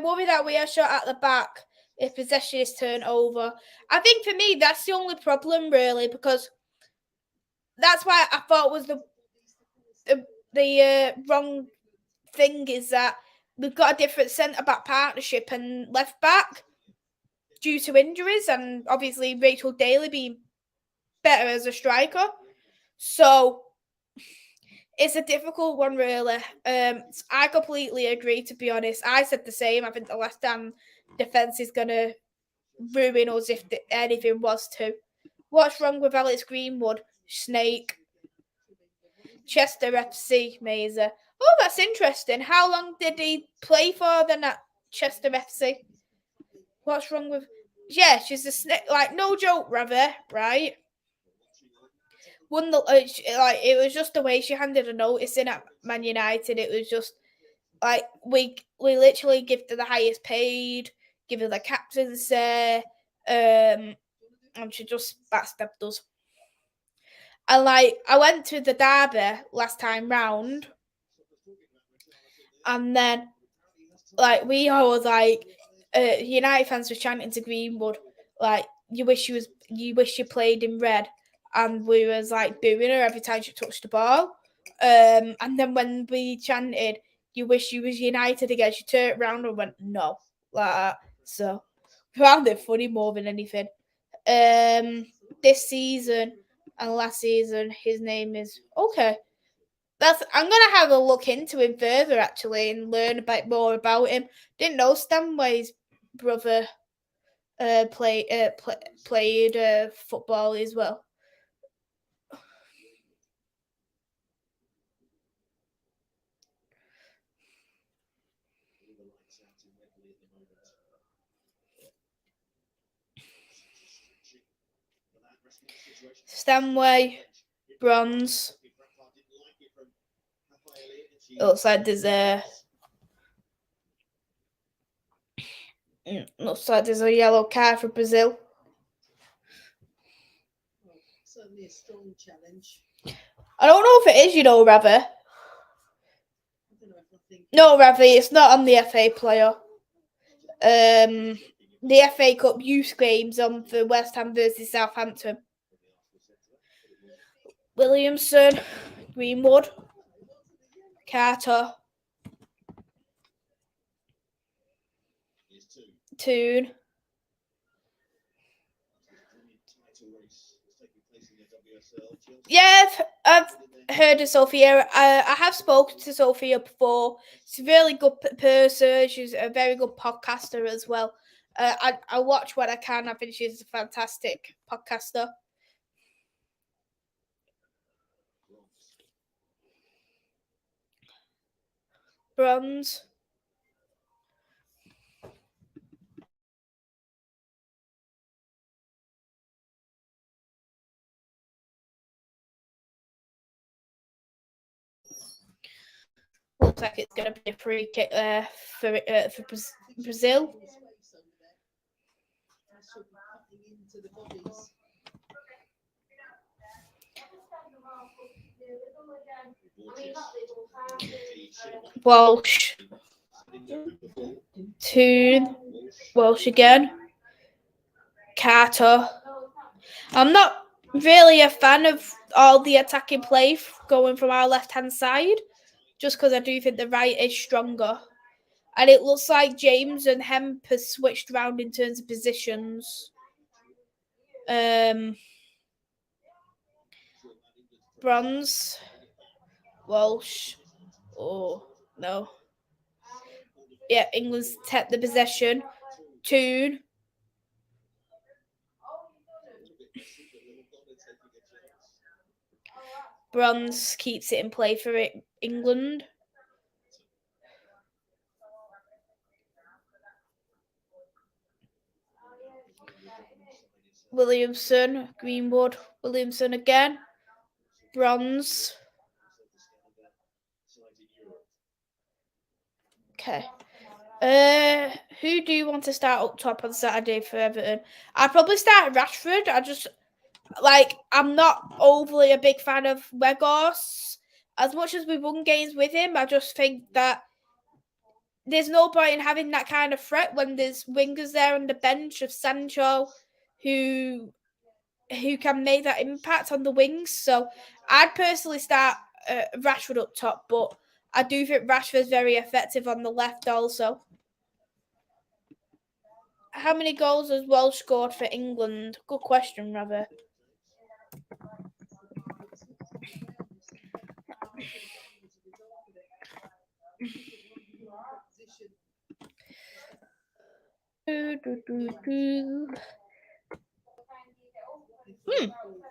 worry that we are shot at the back if possession is turned over. I think for me, that's the only problem, really, because that's why I thought was the wrong thing is that we've got a different centre-back partnership and left-back due to injuries, and obviously Rachel Daly being better as a striker. So it's a difficult one, really. I completely agree, to be honest. I said the same. I think the West Ham defence is going to ruin us if anything was to. What's wrong with Alex Greenwood? Snake. Chester FC, Maisy. Oh, that's interesting. How long did he play for then at Chester FC? What's wrong with... Yeah, she's a snake. Like, no joke, rather, right? It was just the way she handed a notice in at Man United. It was just like we literally give her the highest paid, give her the captaincy, and she just backstabbed us. And I went to the derby last time round, and then we all was United fans were chanting to Greenwood you wish you played in red, and we was booing her every time she touched the ball. And then when we chanted, you wish you was United again, she turned around and went no, like that. So I found it funny more than anything. This season and last season, his name is okay. I'm gonna have a look into him further actually and learn a bit more about him. Didn't know Stanway's brother played football as well. Stanway, bronze. It looks like there's a yellow card for Brazil. Certainly a strong challenge. I don't know if it is, Ravi. No, Ravi, it's not on the FA player. The FA Cup Youth Games on for West Ham versus Southampton. Williamson, Greenwood, Carter, Toon. Yeah, I've heard of Sophia. I have spoken to Sophia before. She's a really good person. She's a very good podcaster as well. I watch what I can. I think she's a fantastic podcaster. Bronze. Looks like it's going to be a free kick there for Brazil. Walsh. Toon. Walsh again. Carter. I'm not really a fan of all the attacking play going from our left-hand side, just because I do think the right is stronger. And it looks like James and Hemp has switched around in terms of positions. Bronze. Walsh. Oh, no. Yeah, England's kept the possession. Toon. Bronze keeps it in play for England. Williamson, Greenwood, Williamson again. Bronze. Okay. Who do you want to start up top on Saturday for Everton? I'd probably start Rashford. I'm not overly a big fan of Weghorst. As much as we won games with him, I just think that there's no point in having that kind of threat when there's wingers there on the bench of Sancho who can make that impact on the wings. So I'd personally start Rashford up top, but I do think Rashford's very effective on the left also. How many goals has Welsh scored for England? Good question, Ravi.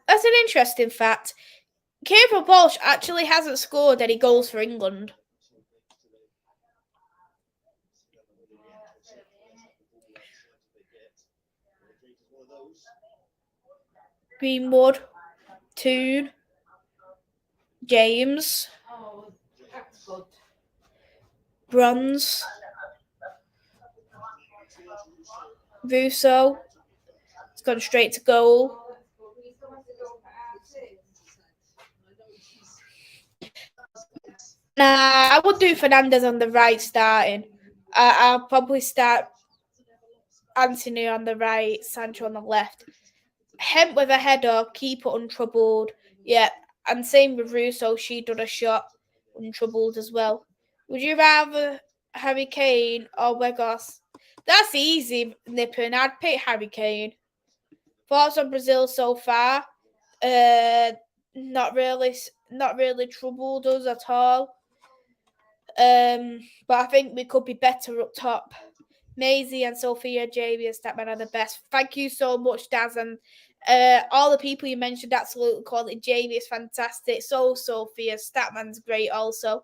That's an interesting fact. Kieran Walsh actually hasn't scored any goals for England. Greenwood, Toon, James, Bronze, Russo. It's gone straight to goal. Nah, I would do Fernandez on the right starting. I'll probably start Anthony on the right, Sancho on the left. Hemp with a header, keeper untroubled. Yeah, and same with Russo. She done a shot, untroubled as well. Would you rather Harry Kane or Weghorst? That's easy, Nippon. I'd pick Harry Kane. Thoughts on Brazil so far? Not really troubled us at all. But I think we could be better up top. Maisy and Sophia, Jamie and Statman are the best. Thank you so much, Daz, and all the people you mentioned, absolutely quality. Jamie is fantastic. So Sophia, Statman's great also.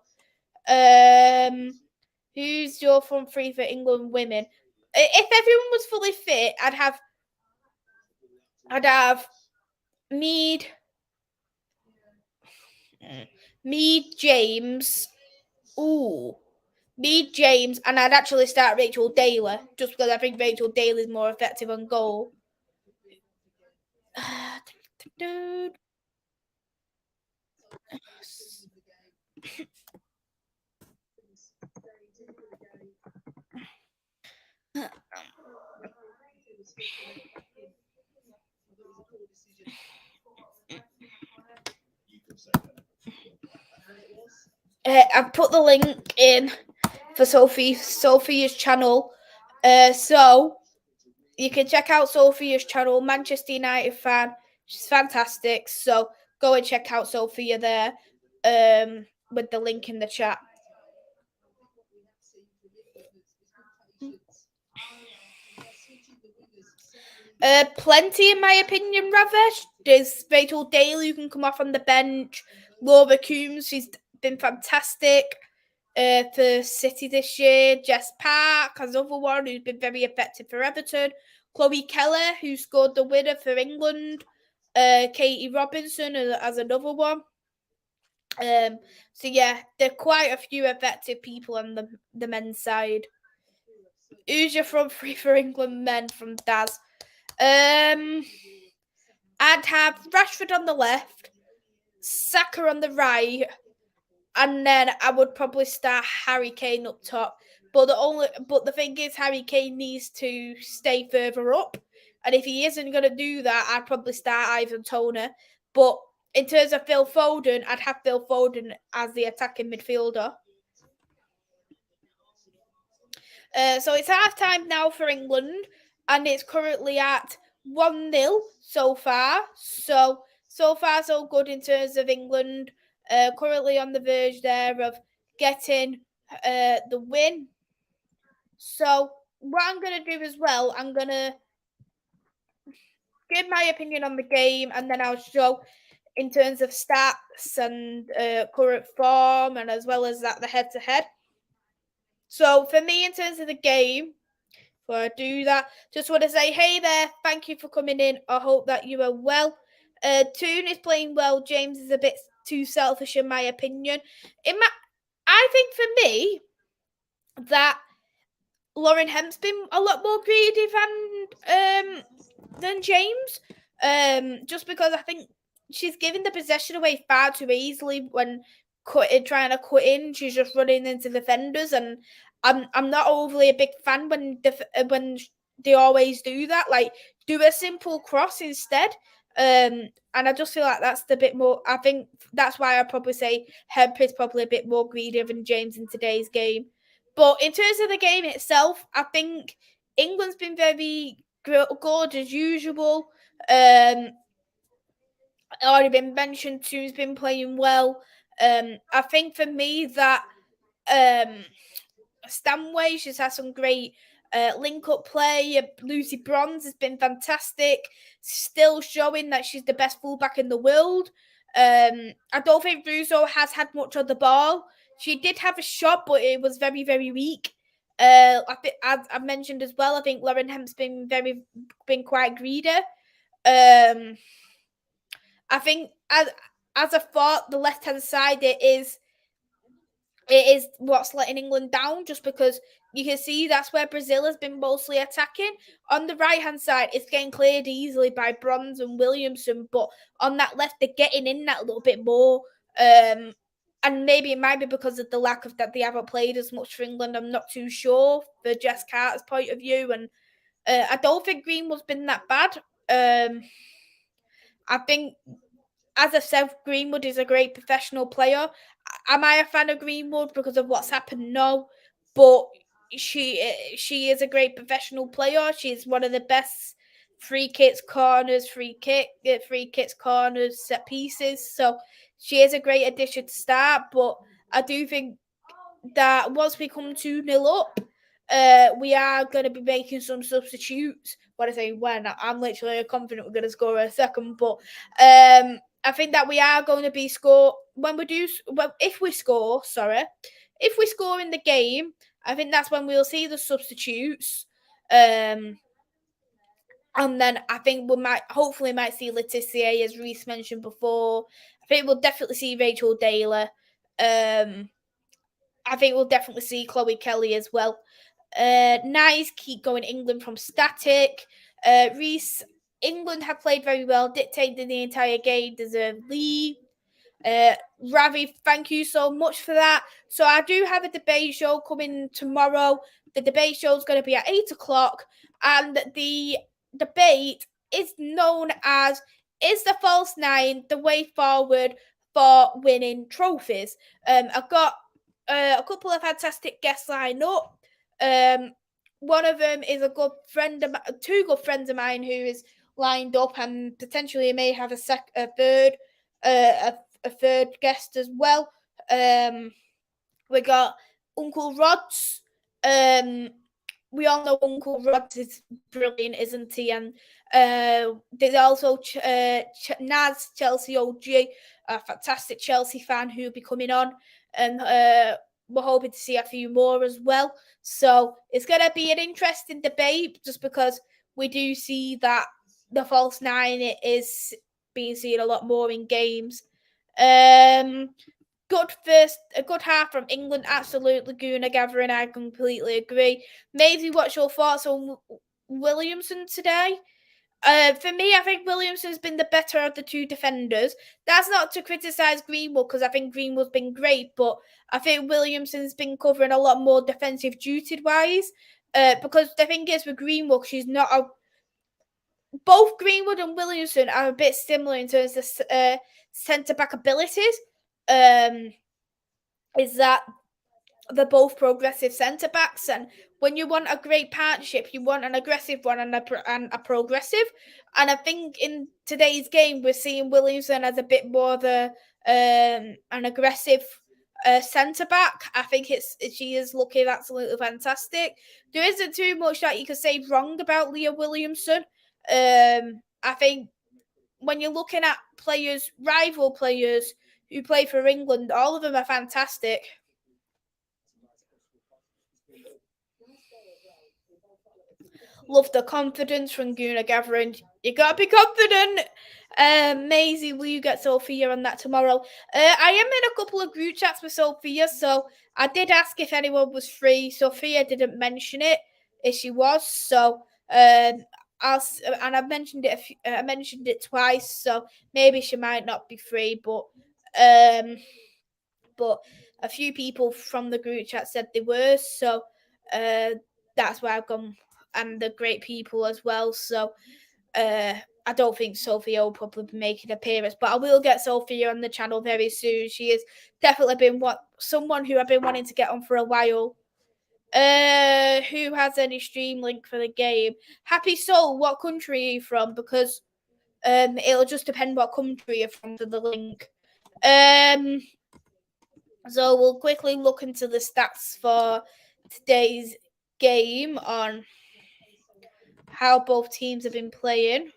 Who's your front three for England women? If everyone was fully fit, I'd have Mead, James, Ooh. Me, James, and I'd actually start Rachel Daly just because I think Rachel Daly is more effective on goal. I've put the link in for Sophia's channel. So you can check out Sophia's channel, Manchester United fan. She's fantastic. So go and check out Sophia there. With the link in the chat. Plenty in my opinion, Ravesh. There's Rachel Daly who can come off on the bench. Laura Coombs, she's been fantastic for City this year. Jess Park has another one who's been very effective for Everton. Chloe Keller, who scored the winner for England. Katie Robinson as another one. So yeah, there are quite a few effective people on the men's side. Who's your front three for England men from Daz? I'd have Rashford on the left, Saka on the right, and then I would probably start Harry Kane up top. But the thing is, Harry Kane needs to stay further up, and if he isn't going to do that, I'd probably start Ivan Toney. But in terms of Phil Foden, I'd have Phil Foden as the attacking midfielder. So it's half time now for England, and it's currently at 1-0 so far. So far, so good in terms of England. Currently on the verge there of getting the win. So what I'm going to do as well, I'm going to give my opinion on the game, and then I'll show in terms of stats and current form, and as well as that, the head-to-head. So for me, in terms of the game, before I do that, just want to say, hey there, thank you for coming in. I hope that you are well. Toon is playing well. James is a bit too selfish, in my opinion. I think for me that Lauren Hemp's been a lot more creative than James. Just because I think she's giving the possession away far too easily when trying to cut in. She's just running into defenders, and I'm not overly a big fan when they always do that. Like, do a simple cross instead. And I just feel like that's the bit more. I think that's why I probably say Hemp is probably a bit more greedy than James in today's game. But in terms of the game itself, I think England's been very good as usual. Already been mentioned, Sue's been playing well. I think for me that Stanway, she's had some great link-up play. Lucy Bronze has been fantastic, still showing that she's the best fullback in the world. I don't think Russo has had much of the ball. She did have a shot, but it was very, very weak. I think, as I mentioned as well, I think Lauren Hemp's been quite greedy. I think as a thought, the left-hand side it is what's letting England down, just because you can see that's where Brazil has been mostly attacking. On the right-hand side, it's getting cleared easily by Bronze and Williamson, but on that left, they're getting in that a little bit more. And maybe it might be because of the lack of that they haven't played as much for England. I'm not too sure for Jess Carter's point of view. And I don't think Greenwood's been that bad. I think, as I said, Greenwood is a great professional player. Am I a fan of Greenwood because of what's happened? No. But she is a great professional player. She's one of the best free kicks, corners, corners, set pieces. So she is a great addition to start. But I do think that once we come 2-0 up, we are going to be making some substitutes. When I say when, I'm literally confident we're going to score a second. But I think that we are going to be if we score in the game, I think that's when we'll see the substitutes. And then I think hopefully might see Laetitia, as Reese mentioned before. I think we'll definitely see Rachel Daly. I think we'll definitely see Chloe Kelly as well. Nice, keep going England from static. Reese, England have played very well, dictated the entire game, deserved lead. Ravi, thank you so much for that. So I do have a debate show coming tomorrow. The debate show is going to be at 8 o'clock, and the debate is known as "Is the false nine the way forward for winning trophies?" I've got a couple of fantastic guests lined up. One of them is a good friend of two good friends of mine who is lined up, and potentially may have a third guest as well. We got Uncle Rod's. We all know Uncle Rod is brilliant, isn't he? And there's also Naz, Chelsea OG, a fantastic Chelsea fan who'll be coming on. And we're hoping to see a few more as well. So it's going to be an interesting debate just because we do see that the false nine is being seen a lot more in games. A good half from England, absolutely. Guna gathering, I completely agree. Maisy, what's your thoughts on Williamson today? For me, I think Williamson's been the better of the two defenders. That's not to criticise Greenwood because I think Greenwood's been great, but I think Williamson's been covering a lot more defensive duty-wise. Because the thing is with Greenwood, she's not a. Both Greenwood and Williamson are a bit similar in terms of centre back abilities. Is that they're both progressive centre backs, and when you want a great partnership, you want an aggressive one and a progressive. And I think in today's game, we're seeing Williamson as a bit more of an aggressive centre back. I think she is looking absolutely fantastic. There isn't too much that you could say wrong about Leah Williamson. I think when you're looking at players, rival players who play for England, all of them are fantastic. Love the confidence from Guna gathering. You gotta be confident. Maisy, will you get Sophia on that tomorrow? I am in a couple of group chats with Sophia, so I did ask if anyone was free. Sophia didn't mention it if she was, so I've mentioned it. I mentioned it twice, so maybe she might not be free, but a few people from the group chat said they were, so that's why I've gone. And the great people as well, so I don't think Sophia will probably be making an appearance, but I will get Sophia on the channel very soon. She has definitely been someone who I've been wanting to get on for a while. Who has any stream link for the game? Happy Soul, what country are you from? Because it'll just depend what country you're from for the link. So we'll quickly look into the stats for today's game on how both teams have been playing.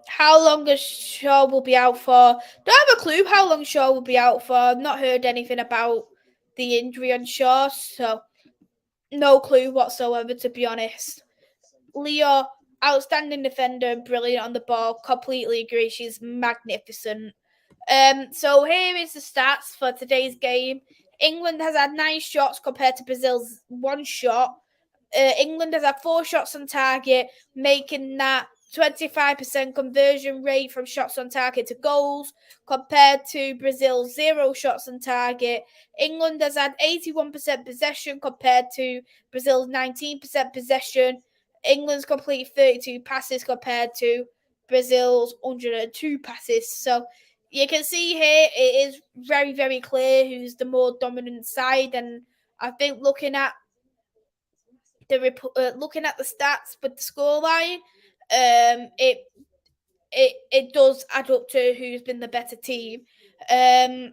How long a Shaw will be out for? Don't have a clue how long Shaw will be out for. I've not heard anything about the injury on Shaw, so no clue whatsoever, to be honest. Leo, outstanding defender, brilliant on the ball. Completely agree. She's magnificent. So here is the stats for today's game. England has had 9 shots compared to Brazil's 1 shot. England has had 4 shots on target, making that 25% conversion rate from shots on target to goals compared to Brazil's 0 shots on target. England has had 81% possession compared to Brazil's 19% possession. England's completed 32 passes compared to Brazil's 102 passes. So you can see here it is very, very clear who's the more dominant side. And I think looking at the stats with the scoreline, it does add up to who's been the better team.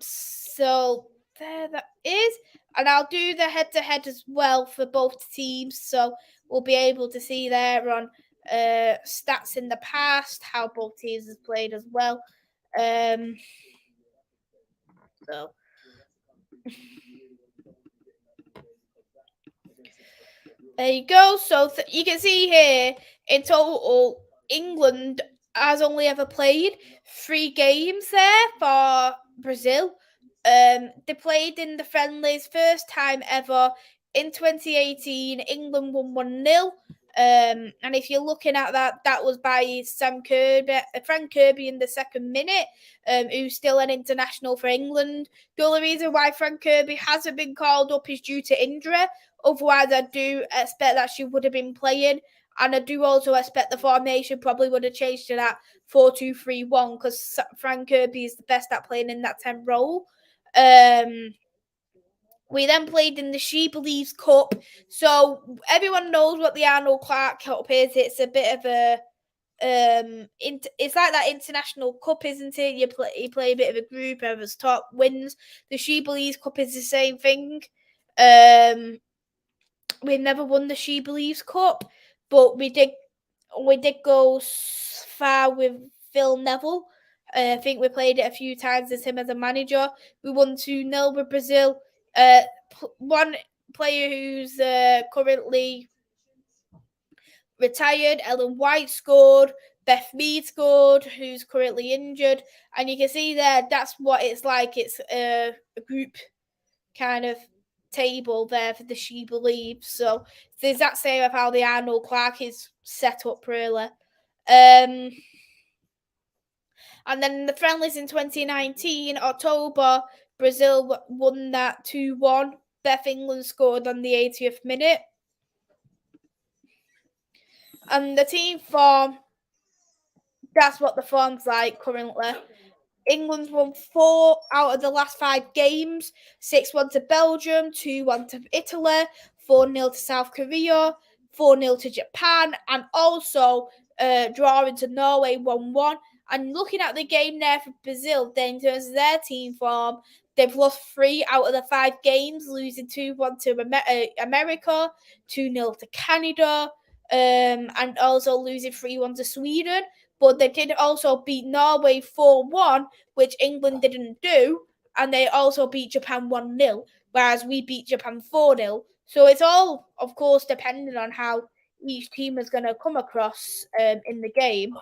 So there that is, and I'll do the head-to-head as well for both teams, so we'll be able to see there on stats in the past how both teams have played as well. So. There you go. So you can see here, In total, England has only ever played 3 games there for Brazil. They played in the friendlies first time ever in 2018. England won 1-0. And if you're looking at that, that was by Frank Kirby in the second minute, who's still an international for England. The only reason why Frank Kirby hasn't been called up is due to injury. Otherwise, I do expect that she would have been playing. And I do also expect the formation probably would have changed to that 4-2-3-1 because Frank Kirby is the best at playing in that 10 role. We then played in the She Believes Cup. So everyone knows what the Arnold Clark Cup is. It's a bit of a it's like that international cup, isn't it? You play a bit of a group, whoever's top wins. The She Believes Cup is the same thing. We've never won the She Believes Cup, but we did go far with Phil Neville. I think we played it a few times as him as a manager. We won 2-0 with Brazil. One player who's currently retired, Ellen White, scored. Beth Mead scored, who's currently injured. And you can see there, that's what it's like. It's a group kind of table there for the She Believes. So it's the exact same of how the Arnold Clark is set up, really. And then the friendlies in 2019, October, Brazil won that 2-1. Beth England scored on the 80th minute. And the team form, that's what the form's like currently. England's won 4 out of the last 5 games. 6-1 to Belgium, 2-1 to Italy, 4-0 to South Korea, 4-0 to Japan, and also drawing to Norway 1-1. And looking at the game there for Brazil, then in terms of their team form, they've lost 3 out of the 5 games, losing 2-1 to America, 2-0 to Canada, and also losing 3-1 to Sweden. But they did also beat Norway 4-1, which England didn't do, and they also beat Japan 1-0, whereas we beat Japan 4-0. So it's all, of course, depending on how each team is going to come across in the game.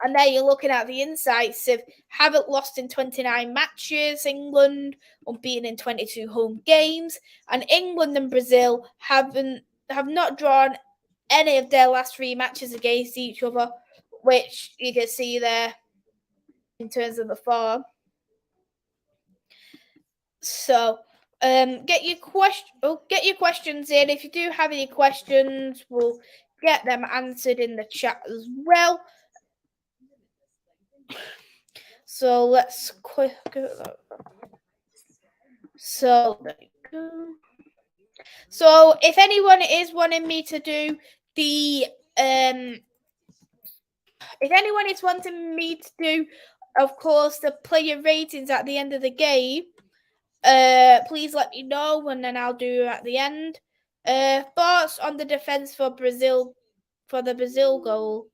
And there you're looking at the insights of haven't lost in 29 matches, England, unbeaten in 22 home games, and England and Brazil have not drawn any of their last 3 matches against each other, which you can see there in terms of the form. So get your questions in. If you do have any questions, we'll get them answered in the chat as well. So let's quick. So there you go. So if anyone is wanting me to do the if anyone is wanting me to do, of course, the player ratings at the end of the game, please let me know, and then I'll do it at the end. Thoughts on the defense for Brazil, for the Brazil goal?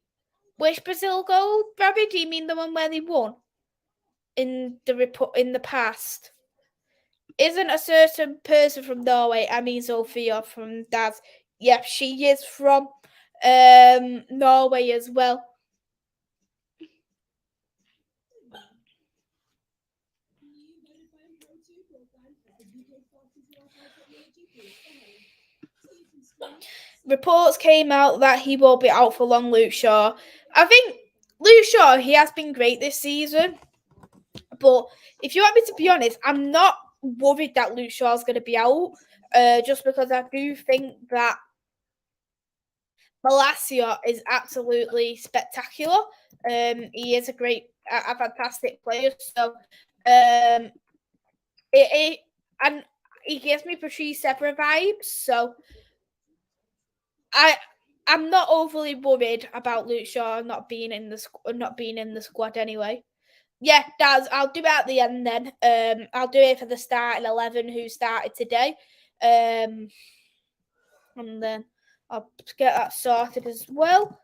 Which Brazil goal, Robbie? Do you mean the one where they won in the past? Isn't a certain person from Norway? I mean Sophia from Daz. Yep, she is from Norway as well. Reports came out that he will be out for long, Luke Shaw. I think Luke Shaw, he has been great this season. But if you want me to be honest, I'm not worried that Luke Shaw's going to be out. Just because I do think that Malacia is absolutely spectacular. He is a fantastic player. So, and he gives me Patrice Evra vibes. So, I'm not overly worried about Luke Shaw not being in the squad anyway. Yeah, Daz, I'll do it at the end then. I'll do it for the starting 11 who started today. And then I'll get that sorted as well.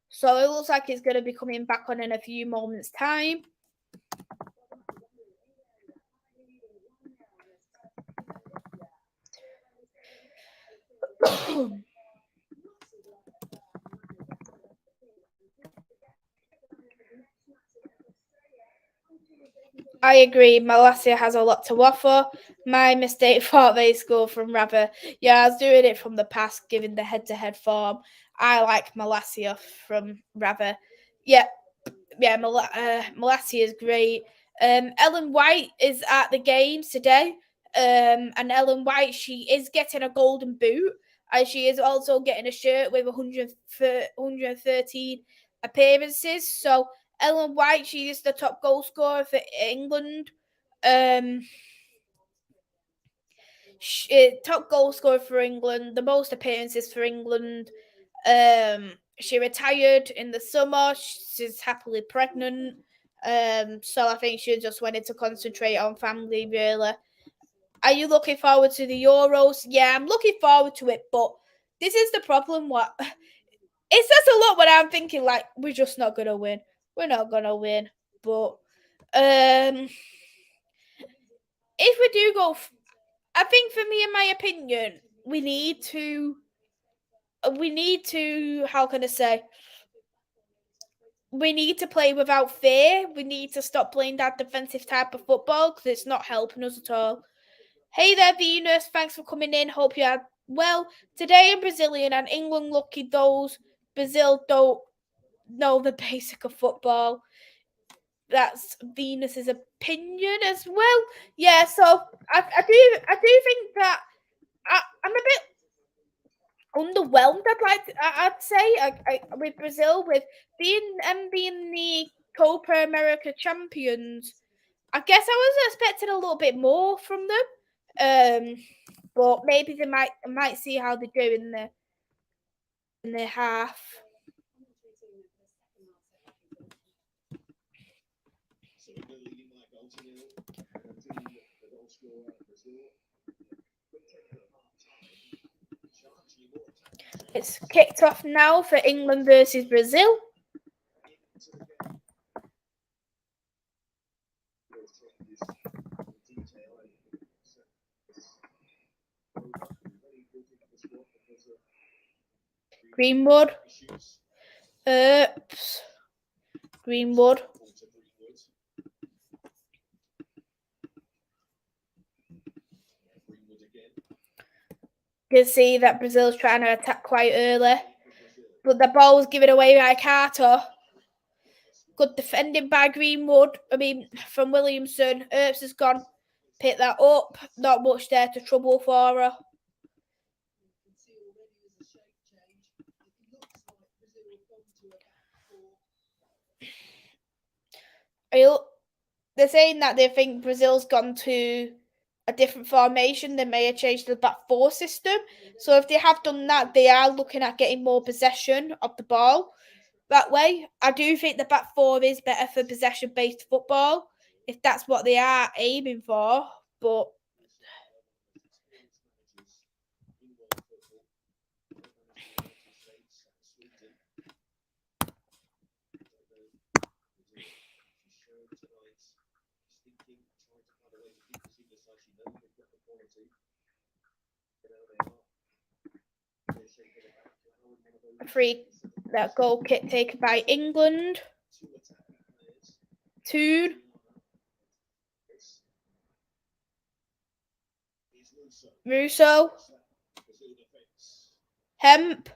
So it looks like it's going to be coming back on in a few moments' time. I agree. Malasia has a lot to offer. My mistake thought they scored from rather. Yeah, I was doing it from the past, given the head-to-head form. I like Malasia from rather. Yeah, Malasia is great. Ellen White is at the games today. And Ellen White, she is getting a golden boot, and she is also getting a shirt with 113 appearances. So Ellen White, she is the top goal scorer for England. Top goal scorer for England, the most appearances for England. She retired in the summer. She's happily pregnant. So I think she just wanted to concentrate on family, really. Are you looking forward to the Euros? Yeah, I'm looking forward to it, but this is the problem. What it says a lot when I'm thinking like we're just not gonna win. We're not gonna win. But if we do go, I think for me, in my opinion, we need to. How can I say? We need to play without fear. We need to stop playing that defensive type of football because it's not helping us at all. Hey there, Venus. Thanks for coming in. Hope you had well. Today in Brazilian and England lucky those Brazil don't know the basic of football. That's Venus's opinion as well. Yeah, so I do think that I'm a bit underwhelmed. I'd say with Brazil with being the Copa America champions. I guess I was expecting a little bit more from them, but maybe they might see how they do in the half. It's kicked off now for England versus Brazil. Greenwood. Greenwood. You can see that Brazil's trying to attack quite early, but the ball was given away by Carter. Good defending by Greenwood. From Williamson. Earps has gone. Pick that up. Not much there to trouble for her. They're saying that they think Brazil's gone to a different formation. They may have changed the back four system. So if they have done that, they are looking at getting more possession of the ball that way. I do think the back four is better for possession-based football, if that's what they are aiming for. But that goal kick taken by England. Toon. Russo. Hemp.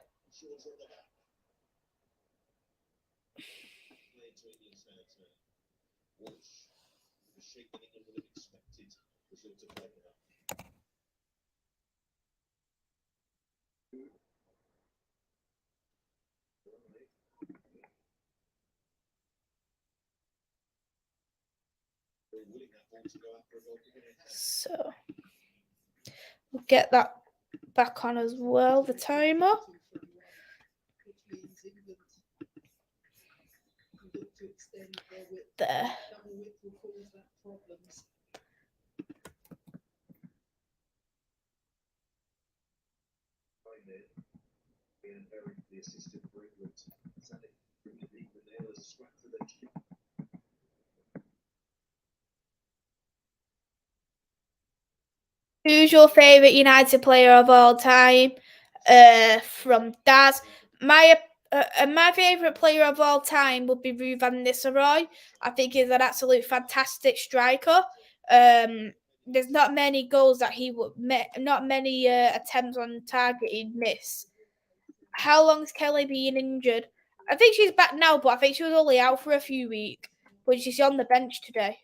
So we'll get that back on as well, the timer. There. Who's your favourite United player of all time? From Daz. And my favourite player of all time would be Rue van Nistelrooy. I think he's an absolute fantastic striker. There's not many goals that he would not many attempts on target he'd miss. How long's Kelly been injured? I think she's back now, but I think she was only out for a few weeks. But she's on the bench today.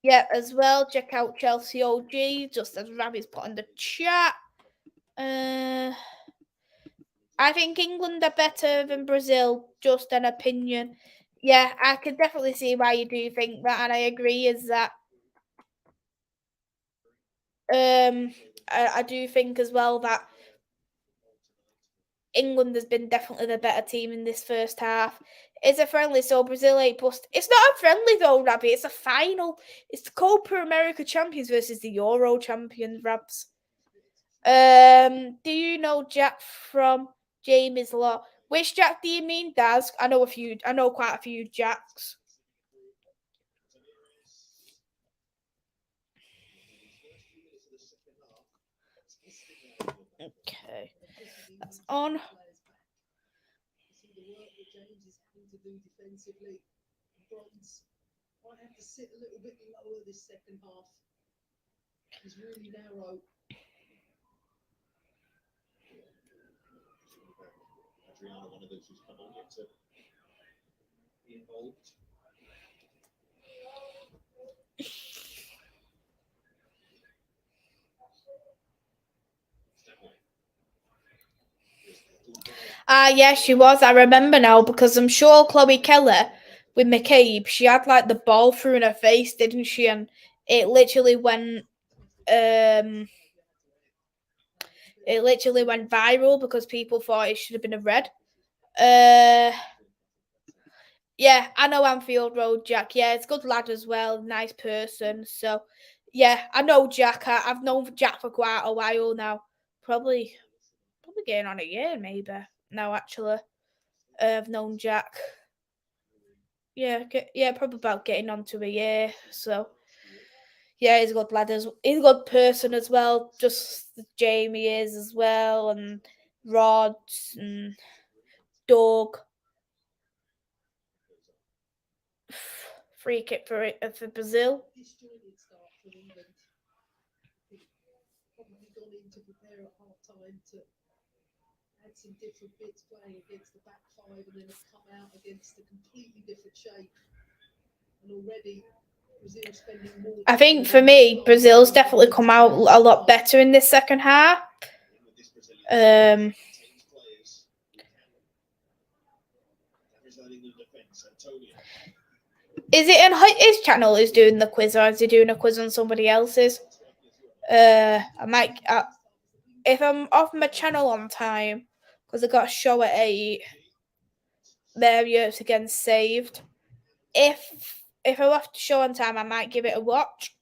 Yeah, as well. Check out Chelsea OG, just as Ravi's put in the chat. I think England are better than Brazil, just an opinion. Yeah, I can definitely see why you do think that, and I agree. Is that I do think as well that England has been definitely the better team in this first half. It's a friendly, so Brazil 8+. It's not a friendly though, Rabbi. It's a final. It's the Copa America champions versus the Euro champions, Rabs. Do you know Jack from Jamie's Law? Which Jack do you mean, Daz? I know a few. I know quite a few Jacks. Okay, that's on. The work that James is having to do defensively. Bronze might have to sit a little bit lower this second half. He's really narrow. Adriana, one of those who's come on yet to be involved. Yeah, she was. I remember now because I'm sure Chloe Keller with McCabe, she had like the ball through in her face, didn't she? And it literally went viral because people thought it should have been a red. Yeah, I know Anfield Road Jack. Yeah, it's a good lad as well, nice person. So yeah, I know Jack. I've known Jack for quite a while now. Probably getting on a year, maybe. No, actually. I've known Jack. Yeah, probably about getting on to a year. So yeah, he's a good lad. He's a good person as well. Just as Jamie is as well, and Rod and Doug. Free kick for Brazil. Disjointed start from England. Probably gone in to prepare at half time to add some different bits playing against the back five, and then have come out against a completely different shape. And already Brazil spending more. I think for me, Brazil's definitely come out a lot better in this second half. Is it on his channel is doing the quiz, or is he doing a quiz on somebody else's? I might, if I'm off my channel on time, because I got a show at 8, there it's again saved. If I'm off the show on time, I might give it a watch.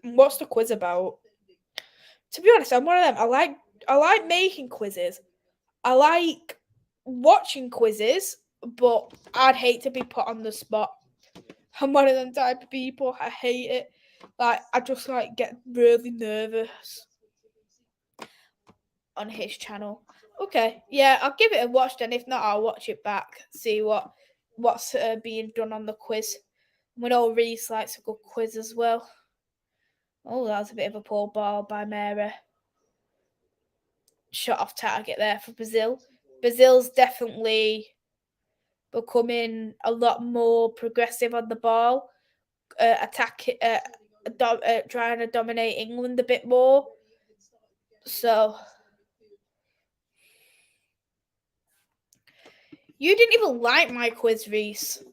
What's the quiz about? To be honest, I'm one of them. I like making quizzes. I like watching quizzes, but I'd hate to be put on the spot. I'm one of them type of people. I hate it. Like, I just get really nervous on his channel. Okay, yeah, I'll give it a watch then. If not, I'll watch it back. See what's being done on the quiz. We know Reese likes a good quiz as well. Oh, that was a bit of a poor ball by Mary. Shot off target there for Brazil. Brazil's definitely becoming a lot more progressive on the ball, trying to dominate England a bit more. So you didn't even like my quiz, Reese.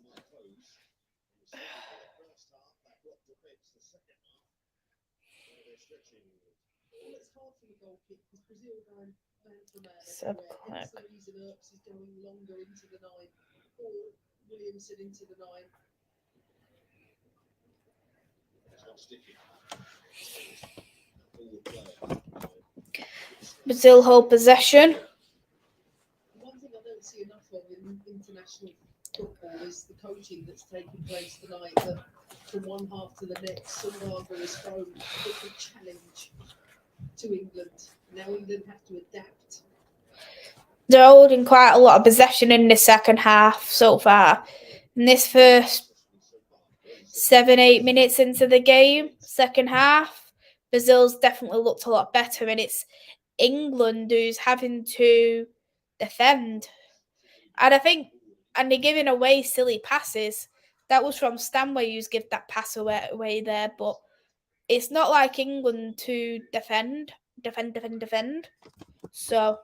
Subclick. Brazil hold possession. One thing I don't see enough of in international football is the coaching that's taking place tonight. That from one half to the next, Sundar is thrown a different challenge. to England. Now England have to adapt. They're holding quite a lot of possession in the second half so far. In this first 7-8 minutes into the game, second half, Brazil's definitely looked a lot better, and it's England who's having to defend. And I think, and they're giving away silly passes. That was from Stanway who's give that pass away there, but it's not like England to defend. So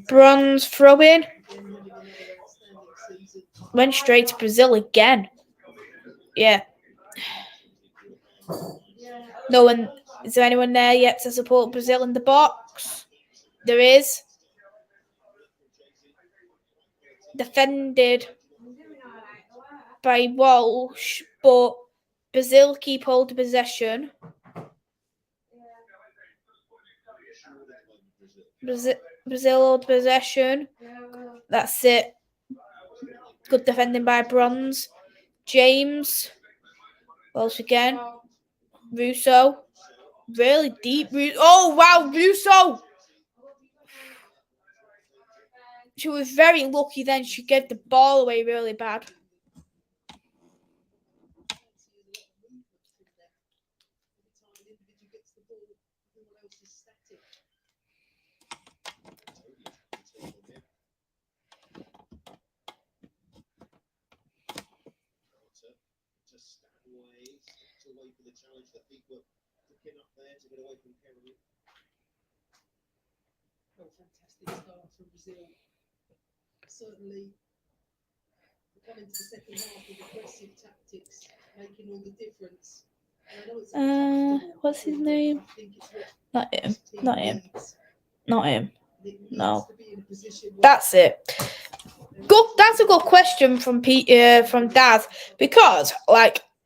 bronze throw-in. Went straight to Brazil again. Yeah. No one. Is there anyone there yet to support Brazil in the box? There is. Defended by Walsh, but Brazil keep hold of possession. Brazil hold possession. That's it. Good defending by Bronze. James. Walsh again. Russo. Really deep. Oh, wow, Russo. She was very lucky then. She gave the ball away really bad. Oh, fantastic start from Brazil. Certainly, coming to the second half with aggressive tactics, making all the difference. And I know it's uncomfortable, What's his but name? I think it's what Not him. this team Not him. needs. Not him. It needs No. to be in a position where That's it. Good. That's a good question from from Daz, because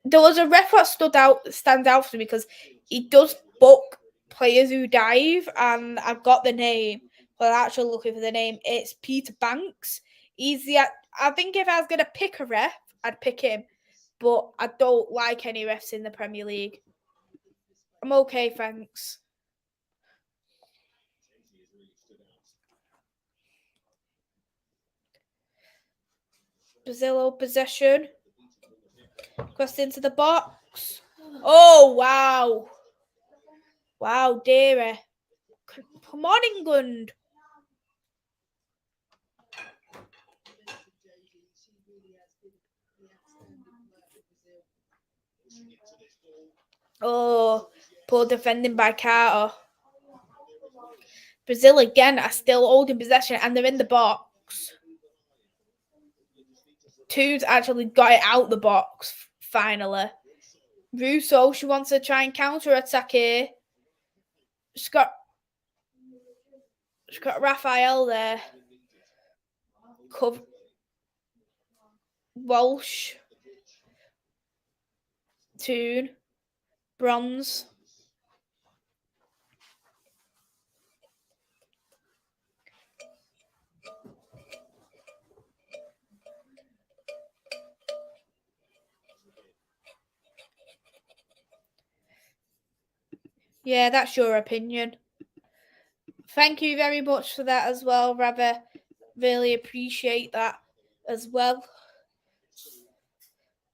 there was a ref that stands out for me because he does book players who dive, and I've got the name, but I'm actually looking for the name. It's Peter Banks. I think if I was gonna pick a ref, I'd pick him, but I don't like any refs in the Premier League. I'm okay, thanks. Brazil possession. Crossed into the box. Oh, wow. Wow, dearie. Come on, England. Oh, poor defending by Carter. Brazil again are still holding possession, and they're in the box. Two's actually got it out the box, finally. Russo, she wants to try and counter-attack here. She's got Raphael there. Walsh. Toon. Bronze. Yeah, that's your opinion. Thank you very much for that as well, Rabbi. Really appreciate that as well.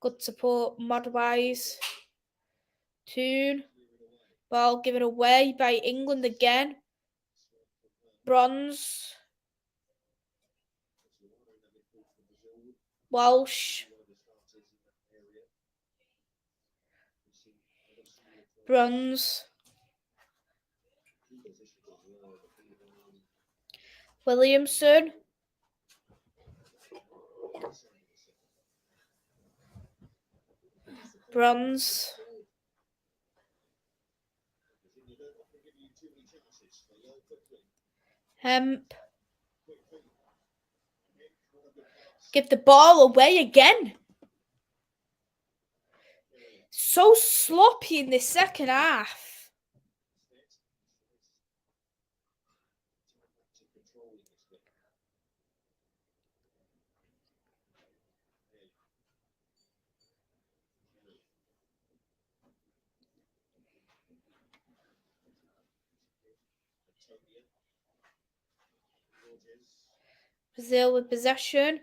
Good support mod-wise. Toon. Ball given away by England again. Bronze. Walsh. Bronze. Williamson. Bronze. Hemp. Give the ball away again. So sloppy in this second half. Brazil with possession.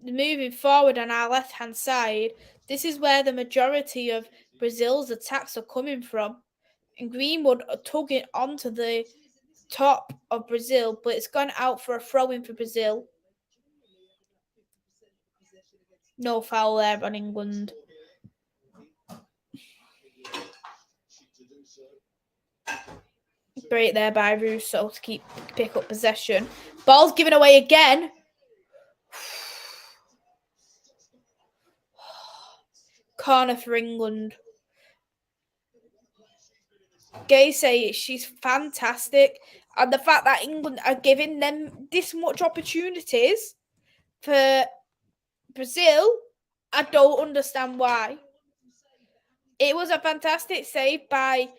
Moving forward on our left-hand side, this is where the majority of Brazil's attacks are coming from. And Greenwood are tugging onto the top of Brazil, but it's gone out for a throw-in for Brazil. No foul there on England. Break there by Russo to pick up possession. Ball's given away again. Corner for England. Gay say she's fantastic, and the fact that England are giving them this much opportunities for Brazil, I don't understand why. It was a fantastic save by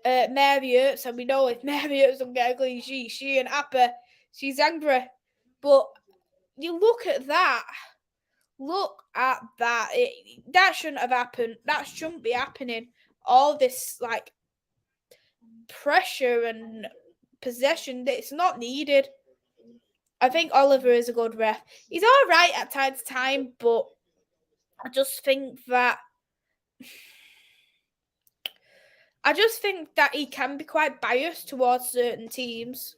Mary, so we know if Mary doesn't get a clean sheet, she and Appa, she's angry. But you look at that. Look at that. That shouldn't have happened. That shouldn't be happening. All this like pressure and possession, it's not needed. I think Oliver is a good ref. He's all right at time to time, but I just think that he can be quite biased towards certain teams.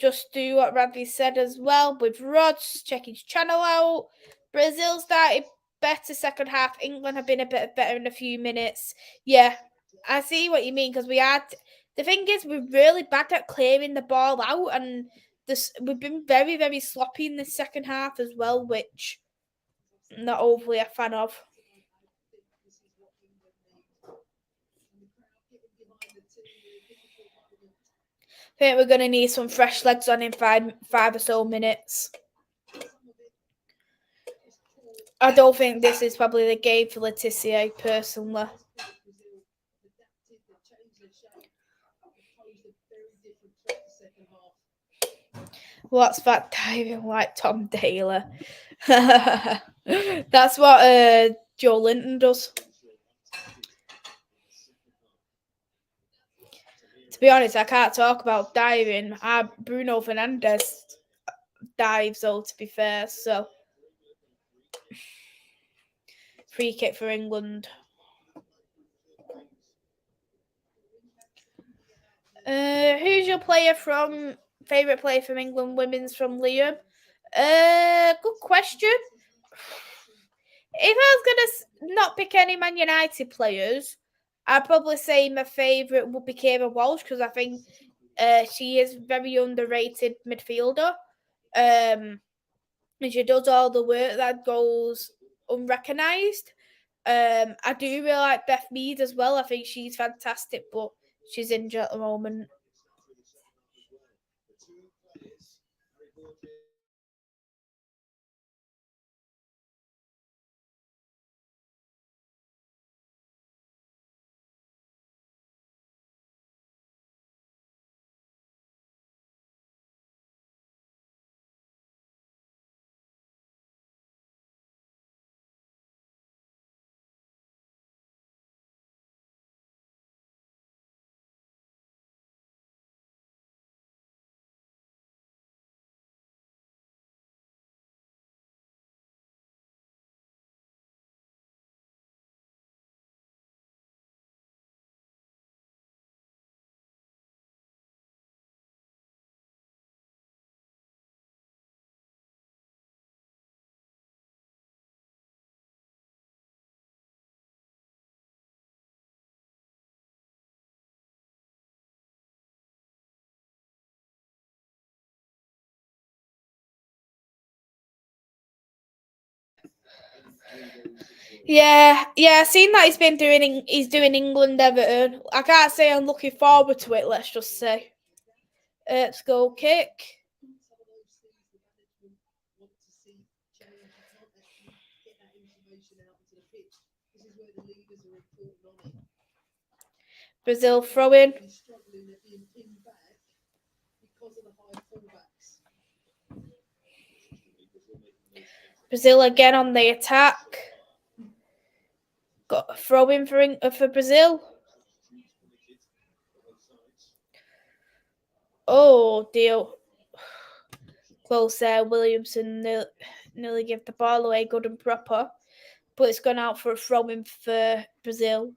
Just do what Radley said as well with Rods, check his channel out. Brazil started better second half. England have been a bit better in a few minutes. Yeah, I see what you mean, because the thing is, we're really bad at clearing the ball out, and we've been very, very sloppy in the second half as well, which I'm not overly a fan of. I think we're going to need some fresh legs on in five or so minutes. I don't think this is probably the game for Laetitia, personally. What's that diving like Tom Taylor? That's what Joe Linton does. To be honest, I can't talk about diving. Bruno Fernandes dives, though, to be fair. So, free kick for England. Who's your favourite player from England women's from Liam? Good question. If I was going to not pick any Man United players, I'd probably say my favourite would be Kira Walsh, because I think she is very underrated midfielder. And she does all the work that goes unrecognised. I do really like Beth Mead as well. I think she's fantastic, but she's injured at the moment. Yeah, I seen that he's doing England Everton. I can't say I'm looking forward to it, let's just say. Let's go kick. out onto the pitch. This is where the leaders are important on it. Brazil throwing. Really struggling at being pinned back because of the high fullbacks. Brazil again on the attack. Got a throw in for Brazil. Oh dear. Close there. Williamson nearly gave the ball away good and proper. But it's gone out for a throw in for Brazil.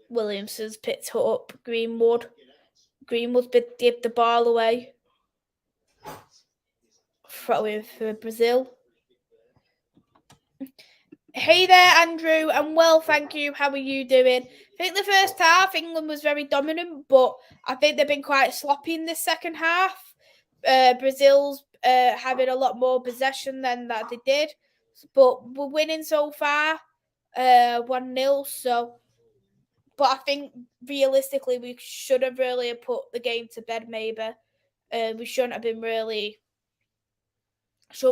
Williamson's picked up Greenwood. Greenwood's gave the ball away. Throw in for Brazil. Hey there, Andrew, and well, thank you. How are you doing? I think the first half, England was very dominant, but I think they've been quite sloppy in this second half. Brazil's having a lot more possession than that they did, but we're winning so far, 1-0. So, but I think realistically, we should have really put the game to bed. Maybe we shouldn't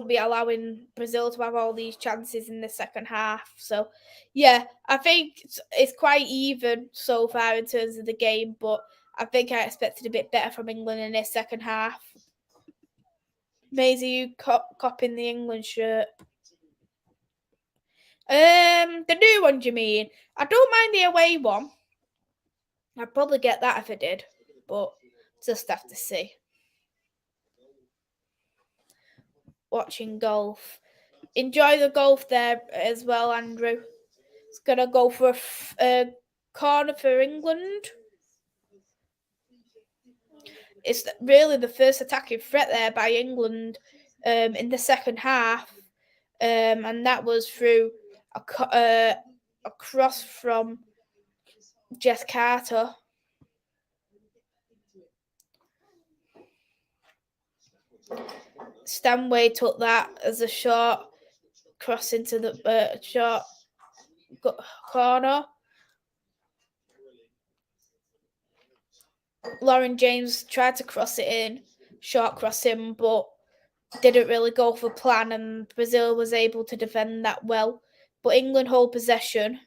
be allowing Brazil to have all these chances in the second half. So, yeah, I think it's quite even so far in terms of the game, but I think I expected a bit better from England in this second half. Maisy, you copying the England shirt? The new one, do you mean? I don't mind the away one. I'd probably get that if I did, but just have to see. Watching golf. Enjoy the golf there as well, Andrew. It's going to go for a corner for England. It's really the first attacking threat there by England in the second half. And that was through a cross from Jess Carter. Stanway took that as a short cross into the short corner. Lauren James tried to cross it in, short cross in, but didn't really go for plan, and Brazil was able to defend that well. But England hold possession.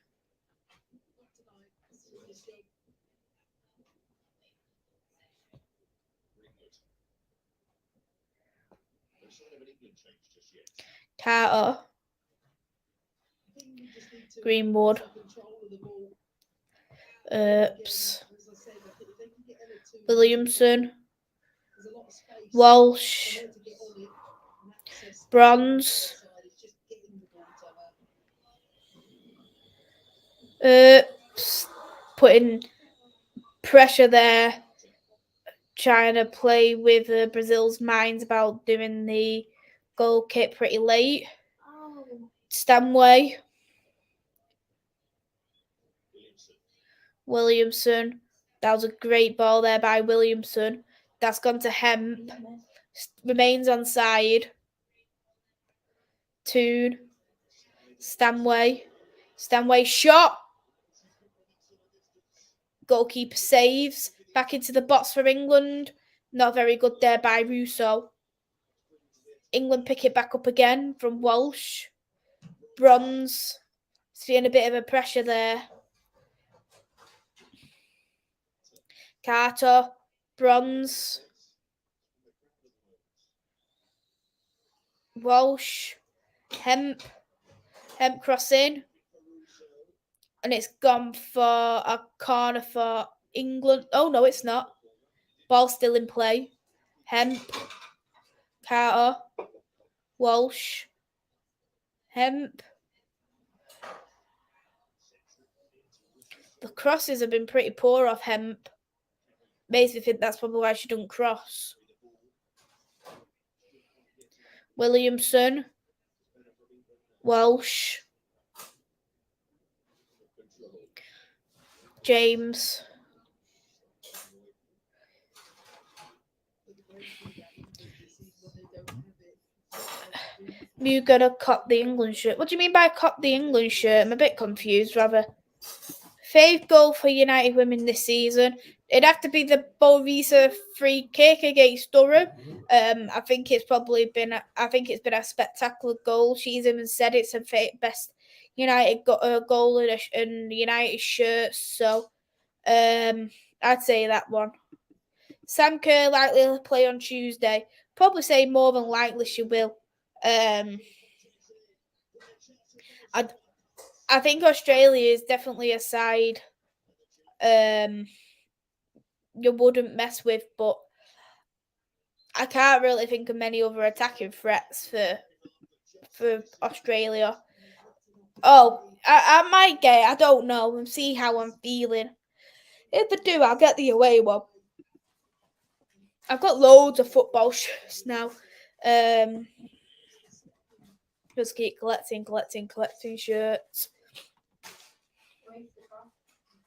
Carter. Greenwood. Williamson. Walsh. Bronze. Putting pressure there. Trying to play with Brazil's minds about doing the goal kick pretty late. Stanway. Williamson. That was a great ball there by Williamson. That's gone to Hemp. Remains on side. Toon. Stanway. Stanway shot. Goalkeeper saves. Back into the box for England. Not very good there by Russo. England pick it back up again from Walsh. Bronze. Seeing a bit of a pressure there. Carter. Bronze. Walsh. Hemp crossing. And it's gone for a corner for England. Oh, no, it's not. Ball still in play. Hemp. Carter. Walsh. Hemp. The crosses have been pretty poor off Hemp. Makes me think that's probably why she doesn't cross. Williamson. Walsh. James. You gotta cop the England shirt. What do you mean by cop the England shirt? I'm a bit confused, rather. Fave goal for United women this season. It'd have to be the Borisa free kick against Durham. I think it's been a spectacular goal. She's even said it's her best United goal in United shirt. So I'd say that one. Sam Kerr likely to play on Tuesday. Probably say more than likely she will. I think Australia is definitely a side you wouldn't mess with, but I can't really think of many other attacking threats for Australia. Oh, I might get it. I don't know. And see how I'm feeling. If I do, I'll get the away one. I've got loads of football shirts now. Just keep collecting shirts.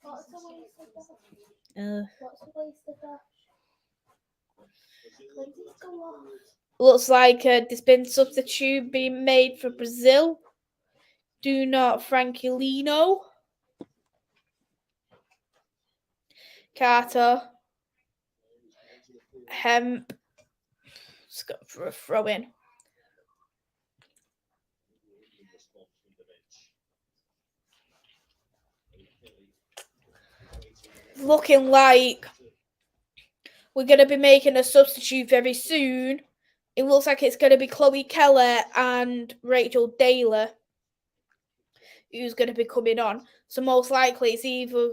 What's the waste of that? What's the waste of that? When did it go off? Looks like there's been substitute being made for Brazil. Do not Franquilino. Carter. Hemp. Let's go for a throw in. Looking like we're going to be making a substitute very soon. It looks like it's going to be Chloe Keller and Rachel Taylor who's going to be coming on. So most likely it's either,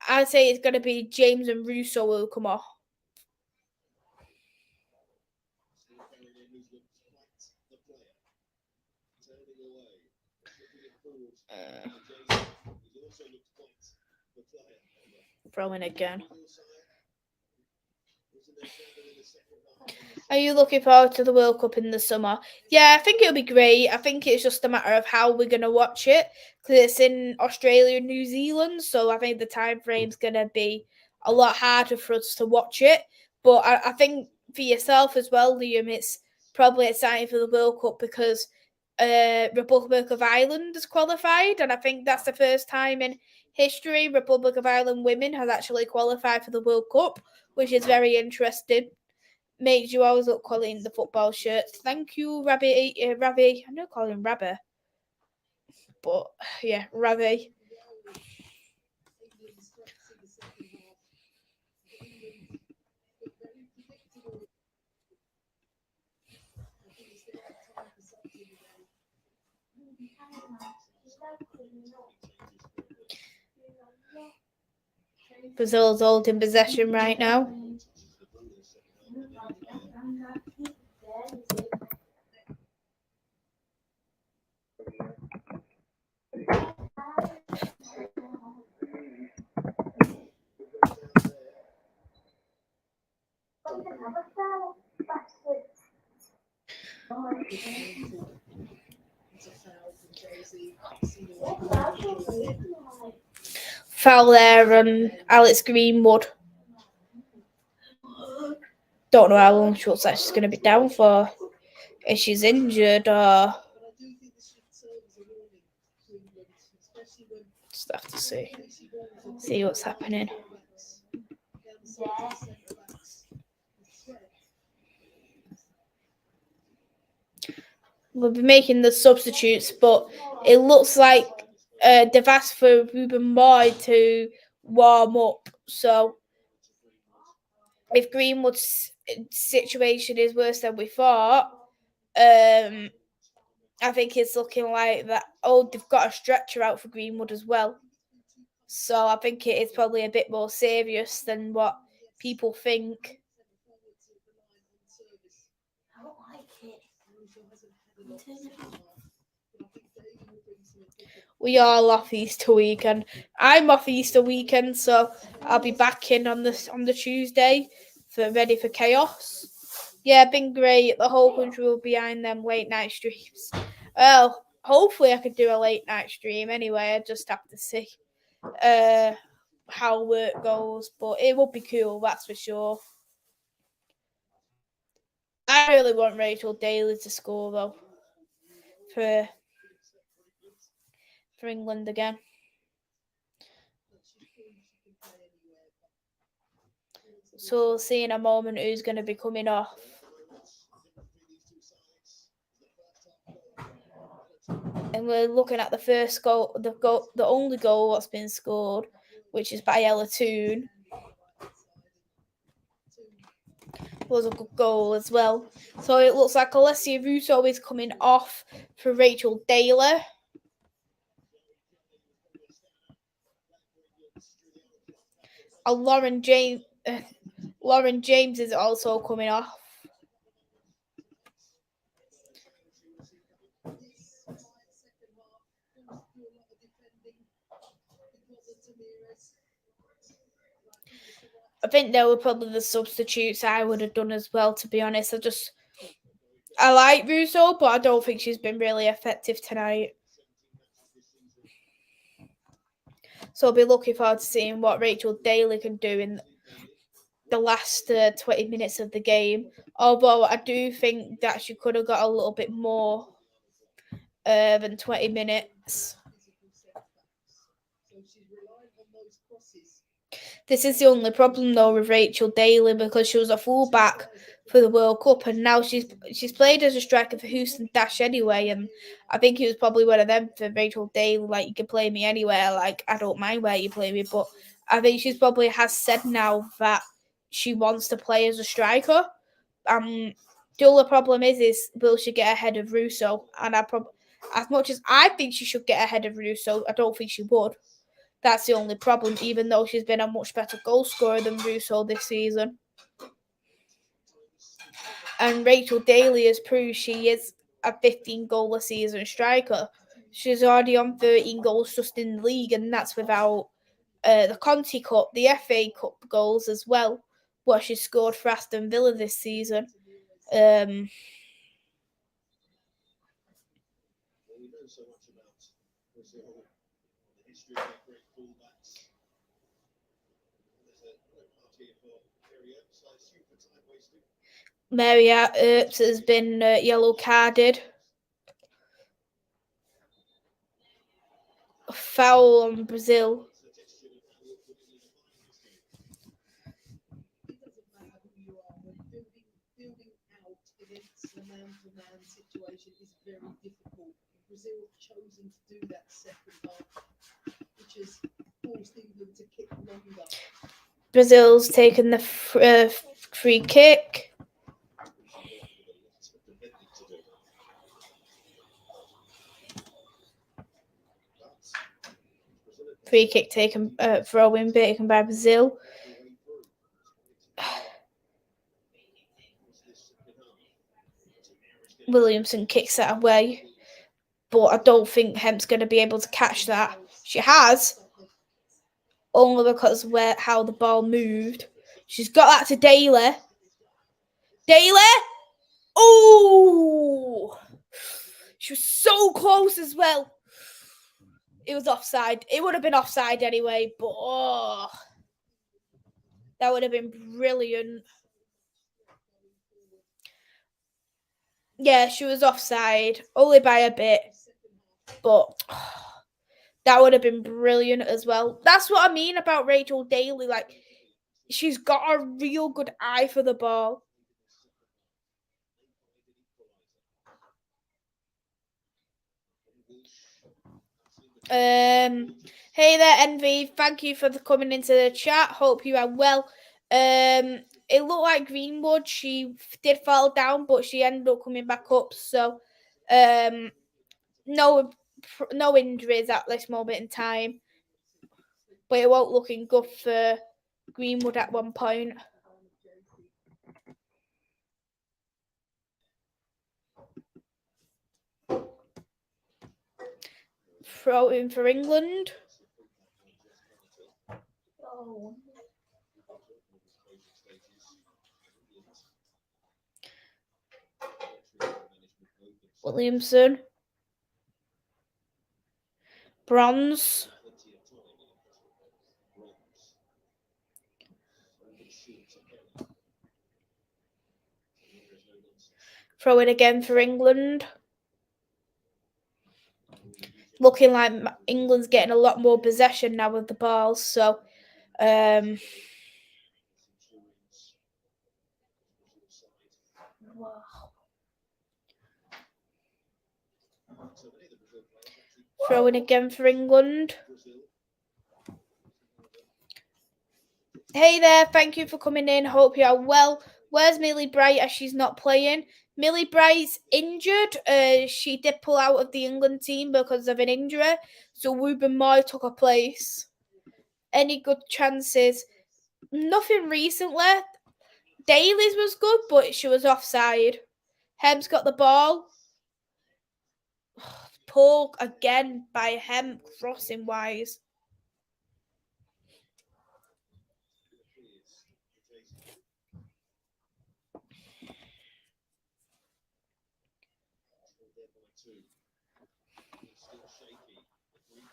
I'd say it's going to be James and Russo who will come off. Throwing again. Are you looking forward to the World Cup in the summer? Yeah, I think it'll be great. I think it's just a matter of how we're going to watch it because it's in Australia and New Zealand. So I think the time frame's going to be a lot harder for us to watch it. But I think for yourself as well, Liam, it's probably exciting for the World Cup because Republic of Ireland has qualified. And I think that's the first time in history Republic of Ireland women has actually qualified for the World Cup, which is very interesting. Makes you always look quality in the football shirts. Thank you, Ravi. Ravi. I'm not calling him Rabbi. But, yeah, Ravi. Brazil's holding possession right now. Foul there on Alex Greenwood. Don't know how long she's going to be down for. If she's injured or... Just have to see what's happening. We'll be making the substitutes, but it looks like they've asked for Ruben Moy to warm up. So if Greenwood's situation is worse than we thought, I think it's looking like that. Oh, they've got a stretcher out for Greenwood as well. So I think it is probably a bit more serious than what people think. I don't like it. We are off Easter weekend. I'm off Easter weekend, so I'll be back in on the Tuesday ready for chaos. Yeah, been great. The whole country will be behind them late night streams. Well, hopefully I could do a late night stream anyway. I just have to see how work goes, but it would be cool, that's for sure. I really want Rachel Taylor to score though for England again. So we'll see in a moment who's going to be coming off. And we're looking at the first goal, the only goal that's been scored, which is by Ella Toon. Was a good goal as well. So it looks like Alessia Russo is coming off for Rachel Daly. And Lauren James is also coming off. I think they were probably the substitutes I would have done as well, to be honest. I like Russo, but I don't think she's been really effective tonight. So I'll be looking forward to seeing what Rachel Daly can do in the last 20 minutes of the game. Although I do think that she could have got a little bit more than 20 minutes. This is the only problem though with Rachel Daly, because she was a fullback for the World Cup, and now she's played as a striker for Houston Dash anyway, and I think it was probably one of them for Rachel Daly, like, you can play me anywhere, like, I don't mind where you play me, but I think she's probably has said now that she wants to play as a striker. The only problem is will she get ahead of Russo? And as much as I think she should get ahead of Russo, I don't think she would. That's the only problem, even though she's been a much better goal scorer than Russo this season. And Rachel Daly has proved she is a 15-goal a season striker. She's already on 13 goals just in the league, and that's without the Conti Cup, the FA Cup goals as well, what she scored for Aston Villa this season. We know so much about Brazil, the history of their great fullbacks. There's a part here for Mary Earps, I assume, for time wasting. Mary Earps has been yellow carded. A foul on Brazil. Man-to-man situation is very difficult. Brazil have chosen to do that second half, which has forced England to kick longer. Brazil's taken the free kick. Free kick taken, throw-in taken by Brazil. Williamson kicks that away, but I don't think Hemp's going to be able to catch that. She has, only because how the ball moved. She's got that to Daly. Daly! Oh! She was so close as well. It was offside. It would have been offside anyway, but that would have been brilliant. Yeah, she was offside, only by a bit, but that would have been brilliant as well. That's what I mean about Rachel Daly. Like, she's got a real good eye for the ball. Hey there, Envy. Thank you for coming into the chat. Hope you are well. It looked like Greenwood. She did fall down, but she ended up coming back up. So, no injuries at this moment in time. But it won't looking good for Greenwood at one point. Throw in for England. Oh. Williamson. Bronze. Throw it again for England. Looking like England's getting a lot more possession now with the ball, so Wow. Throwing again for England. Hey there, thank you for coming in. Hope you are well. Where's Millie Bright as she's not playing? Millie Bright's injured. She did pull out of the England team because of an injury. So Ruben Moy took her place. Any good chances? Nothing recently. Daly's was good, but she was offside. Hemp's got the ball. Poor again by Hemp, crossing wise.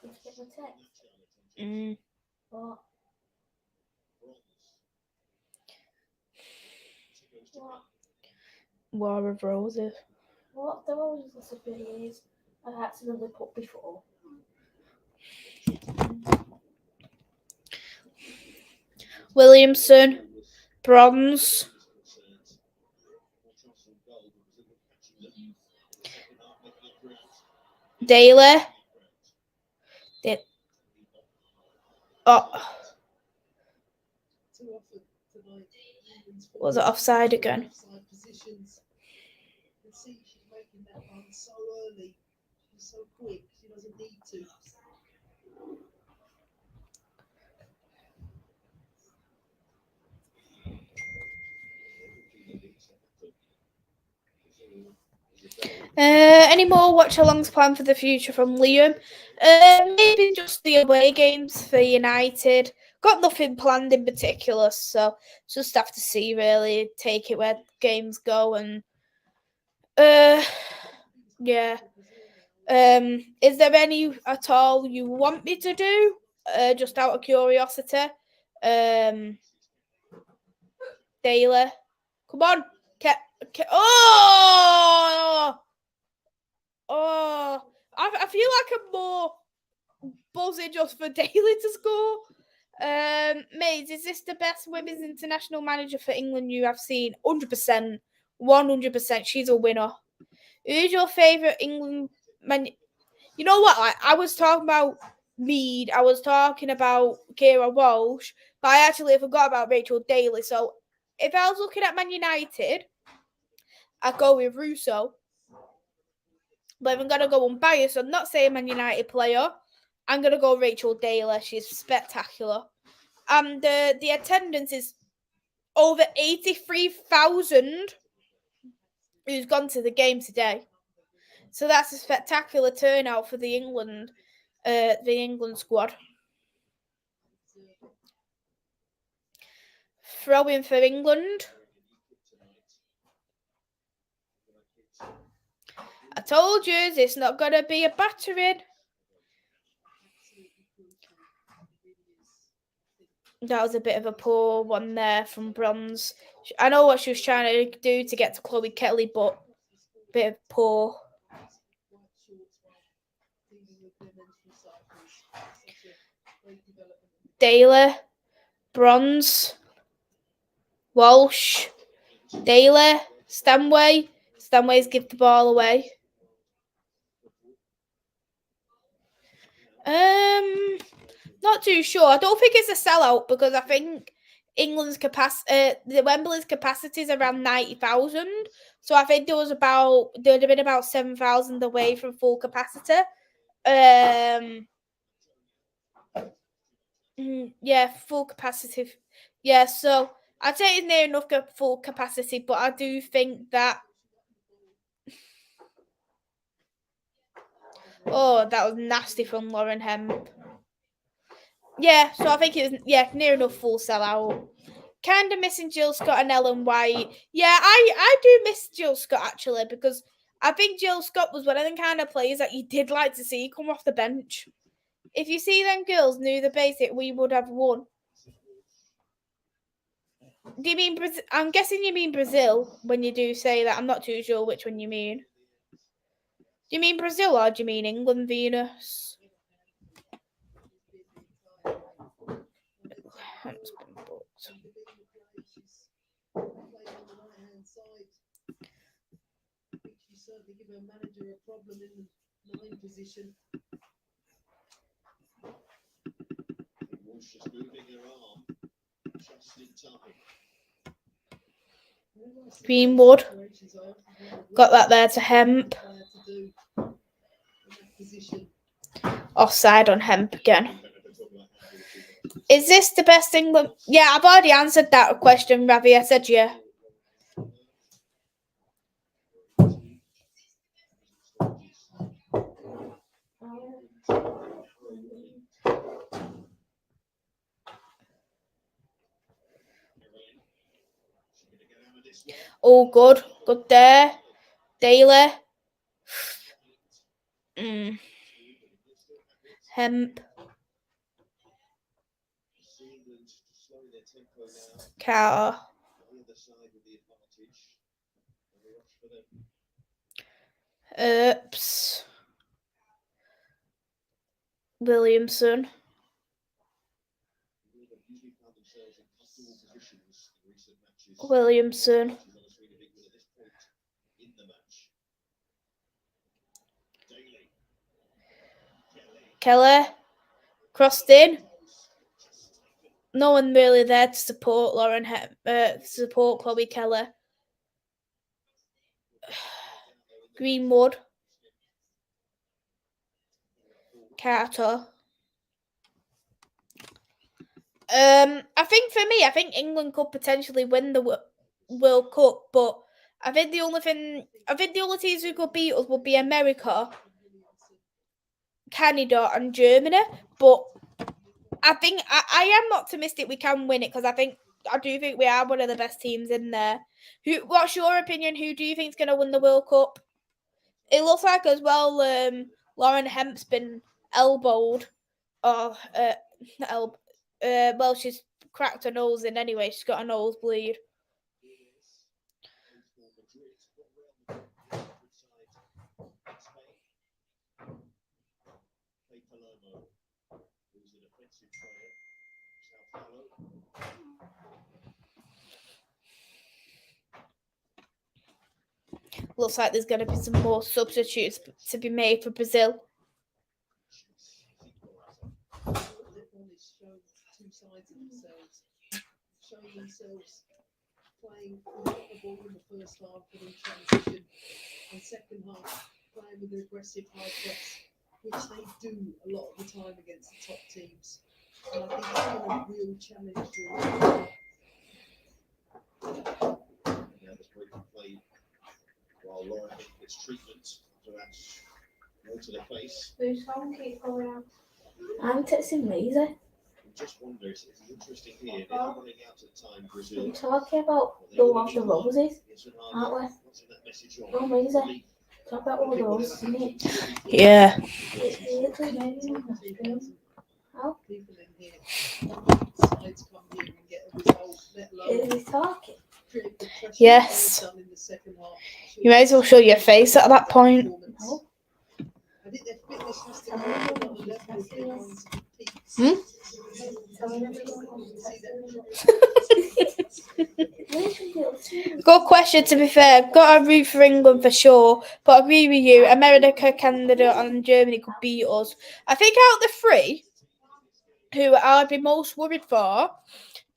Let's get the text. What? What? War of Roses. What? There always lots of videos I accidentally put before. Williamson, bronze. Daly. Was it offside again? Offside positions. You can see she's making that run so early. She's so quick. She doesn't need to. Any more watch-alongs planned for the future from Liam? Maybe just the away games for United. Got nothing planned in particular, so just have to see really. Take it where games go, and yeah. Is there any at all you want me to do? Just out of curiosity. Daly, come on. Oh, I feel like I'm more buzzing just for Daly to score. Maisy, is this the best women's international manager for England you have seen? 100%. 100%. She's a winner. Who's your favourite England man? You know what? I was talking about Mead. I was talking about Kira Walsh. But I actually forgot about Rachel Daly. So if I was looking at Man United, I'd go with Russo. But if I'm going to go unbiased, I'm not saying Man United player. I'm going to go Rachel Daly. She's spectacular. And the attendance is over 83,000 who's gone to the game today. So that's a spectacular turnout for the England squad. Throw-in for England. I told you, it's not going to be a battering. That was a bit of a poor one there from Bronze. I know what she was trying to do to get to Chloe Kelly, but a bit of poor. Daly, Bronze, Walsh, Daly, Stanway. Stanway's give the ball away. Not too sure. I don't think it's a sellout because I think England's capacity, the Wembley's capacity is around 90,000. So I think there'd have been about 7,000 away from full capacity. Yeah, full capacity. Yeah, so I'd say it's near enough full capacity, but I do think that. Oh, that was nasty from Lauren Hemp. Yeah, so I think it was near enough full sellout. Kind of missing Jill Scott and Ellen White. Yeah, I do miss Jill Scott actually because I think Jill Scott was one of the kind of players that you did like to see come off the bench. If you see them girls knew the basic, we would have won. Do you mean Brazil? I'm guessing you mean Brazil when you do say that. I'm not too sure which one you mean. Do you mean Brazil or do you mean England, Venus? Hemp's been booked. in the play. She's playing on the right-hand side. I think she's certainly given her manager a problem in the 9 position. Walsh just moving her arm just in time. Greenwood. Got that there to Hemp. Offside on Hemp again. Is this the best England? Yeah, I've already answered that question, Ravi. I said yeah. Oh, good. Good there. Daly. Hemp. Carter. Earps. Williamson. Williamson. Kelly. Crossed in. No one really there to support Lauren support Chloe Kelly. Greenwood. Carter. I think for me, I think England could potentially win the World Cup, but I think the only teams who could beat us would be America, Canada, and Germany. But I think I am optimistic we can win it because I do think we are one of the best teams in there. What's your opinion? Who do you think is going to win the World Cup? It looks like as well. Lauren Hemp's been elbowed. Well, she's cracked her nose in anyway. She's got a nosebleed. Looks like there's going to be some more substitutes to be made for Brazil. Showing themselves playing without the ball in the first half and in transition, and second half playing with an aggressive high press, which they do a lot of the time against the top teams. And I think it's been a real challenge for them. Yeah, this break can play while Laura gets treatment after that blow to the face. Whose phone keeps going out? I'm texting Maisy. Just wonders, it's interesting here. They are running out of time, Brazil. We're talking about the one of the roses, aren't we? No, Maisy. Talk about all the roses, isn't it? Yeah. It's literally amazing. How? People in here, sides come here and get a result, let Is alone he talking? create the pressure Yes. done in the second half. You may as well show your face at that point. No. I think their fitness has to be on another level if they're going to compete. Good question, to be fair. Got a root for England for sure, but I agree with you. America, Canada, and Germany could beat us. I think out of the three, who I'd be most worried for,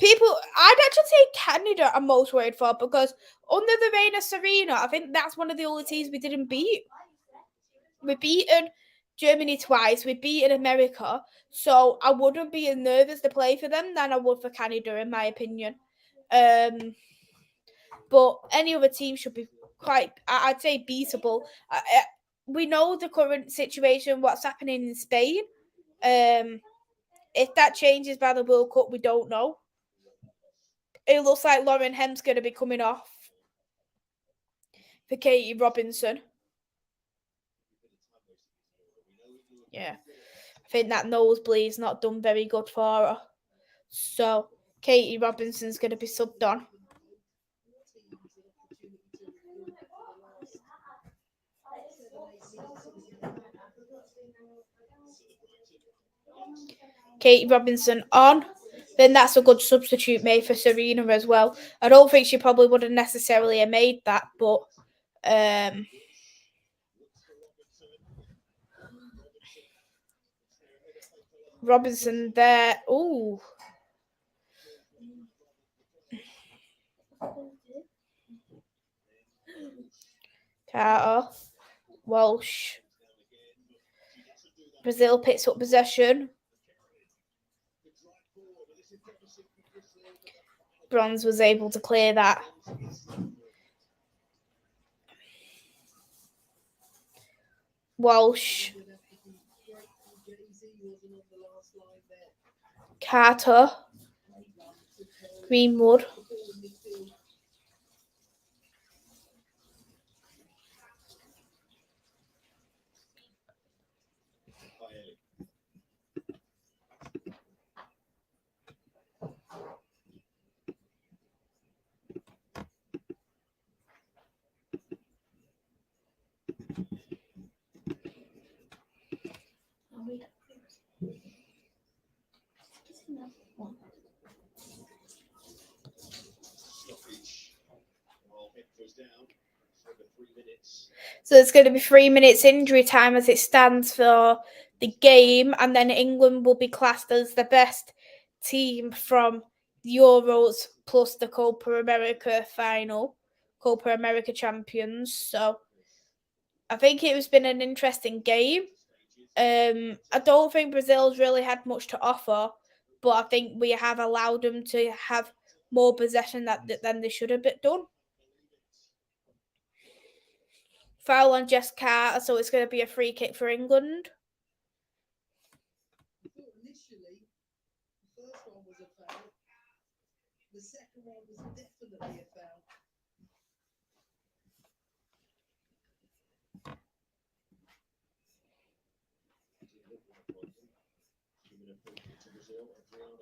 I'd actually say Canada I'm most worried for because under the reign of Serena, I think that's one of the only teams we didn't beat. We've beaten Germany twice. We've beaten America. So I wouldn't be as nervous to play for them than I would for Canada, in my opinion. But any other team should be I'd say, beatable. We know the current situation, what's happening in Spain. If that changes by the World Cup, we don't know. It looks like Lauren Hemp's going to be coming off for Katie Robinson. Yeah. I think that nosebleed's not done very good for her. So, Katie Robinson's going to be subbed on. Katie Robinson on. then that's a good substitute made for Serena as well. I don't think she probably would have necessarily made that, but Robinson there. Ooh. Carter. Walsh. Brazil picks up possession. Bronze was able to clear that. Walsh. Carter. Greenwood. So it's going to be 3 minutes injury time as it stands for the game, and then England will be classed as the best team from the Euros plus the Copa America final, Copa America champions. So I think it has been an interesting game. I don't think Brazil's really had much to offer, but I think we have allowed them to have more possession than they should have done. Foul on Jess Carter, so it's going to be a free kick for England. Initially, the first one was a foul. The second one was definitely a foul.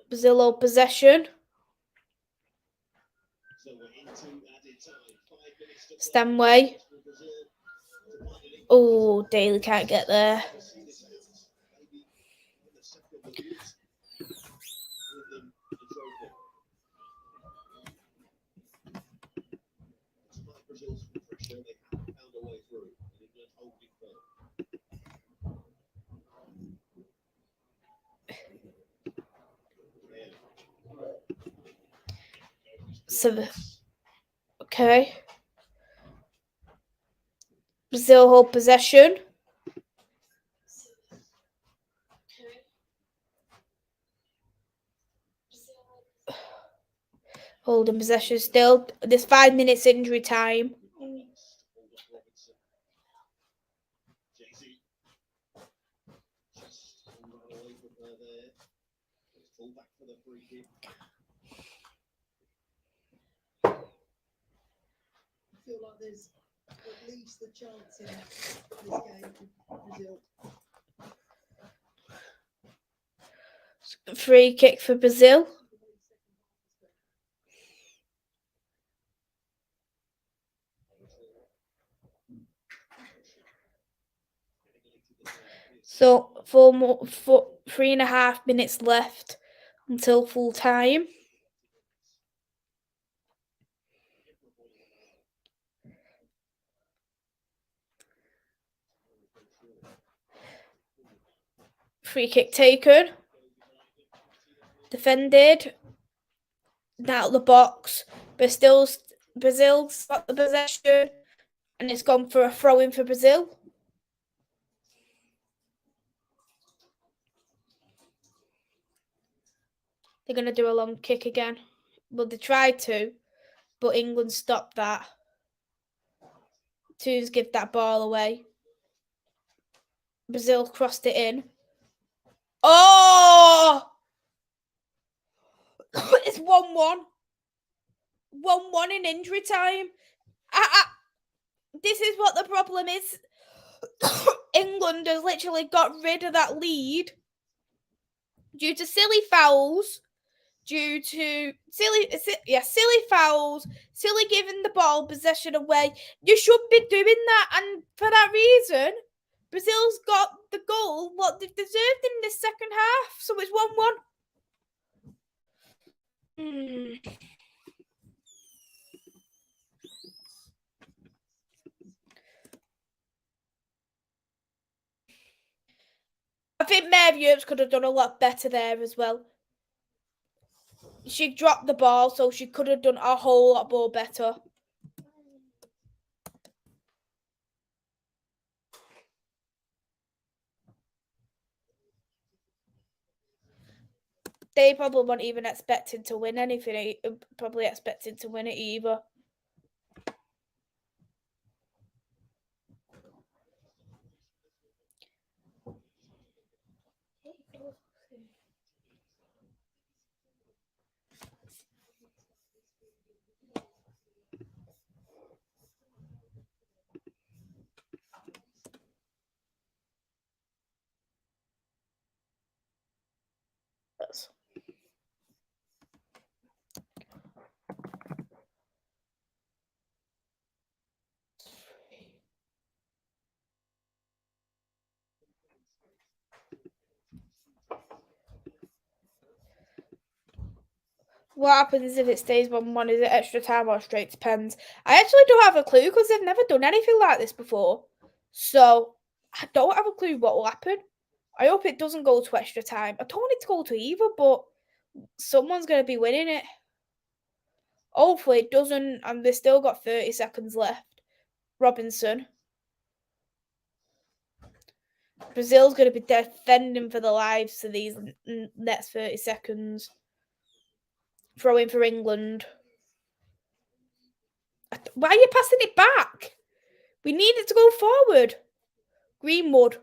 Brazil hold possession. Stanway. Oh, Daly can't get there. So, okay. Brazil hold possession. Holding possession still. There's 5 minutes injury time. I feel like there's at least a chance in this game for Brazil. Free kick for Brazil. So 3.5 minutes left until full time. Free kick taken. Defended. Out of the box. But still, Brazil's got the possession. And it's gone for a throw-in for Brazil. They're going to do a long kick again. Well, they tried to, but England stopped that. To give that ball away. Brazil crossed it in. Oh! It's 1-1. 1-1 in injury time. This is what the problem is. England has literally got rid of that lead due to silly fouls. Silly fouls, silly giving the ball possession away. You should be doing that, and for that reason, Brazil's got the goal what they've deserved in the second half. So it's 1-1. I think Mary Earps could have done a lot better there as well. She dropped the ball, so she could have done a whole lot more better. They probably weren't even expecting to win anything. Probably expecting to win it either. What happens if it stays 1-1? Is it extra time or straight to pens? I actually don't have a clue because I've never done anything like this before. So I don't have a clue what will happen. I hope it doesn't go to extra time. I don't want it to go to either, but someone's going to be winning it. Hopefully it doesn't, and they've still got 30 seconds left. Robinson. Brazil's going to be defending for their lives for these next 30 seconds. Throwing for England. Why are you passing it back? We need it to go forward. Greenwood.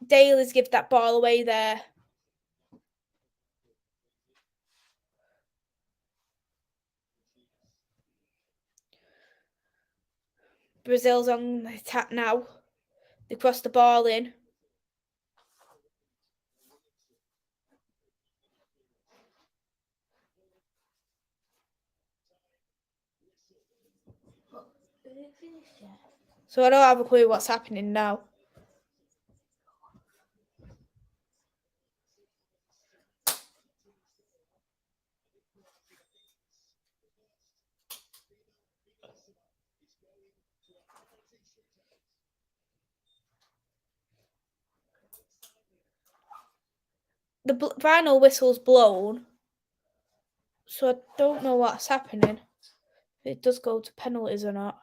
Daly's give that ball away there. Brazil's on the attack now. They cross the ball in. So I don't have a clue what's happening now. The final whistle's blown. So I don't know what's happening. If it does go to penalties or not.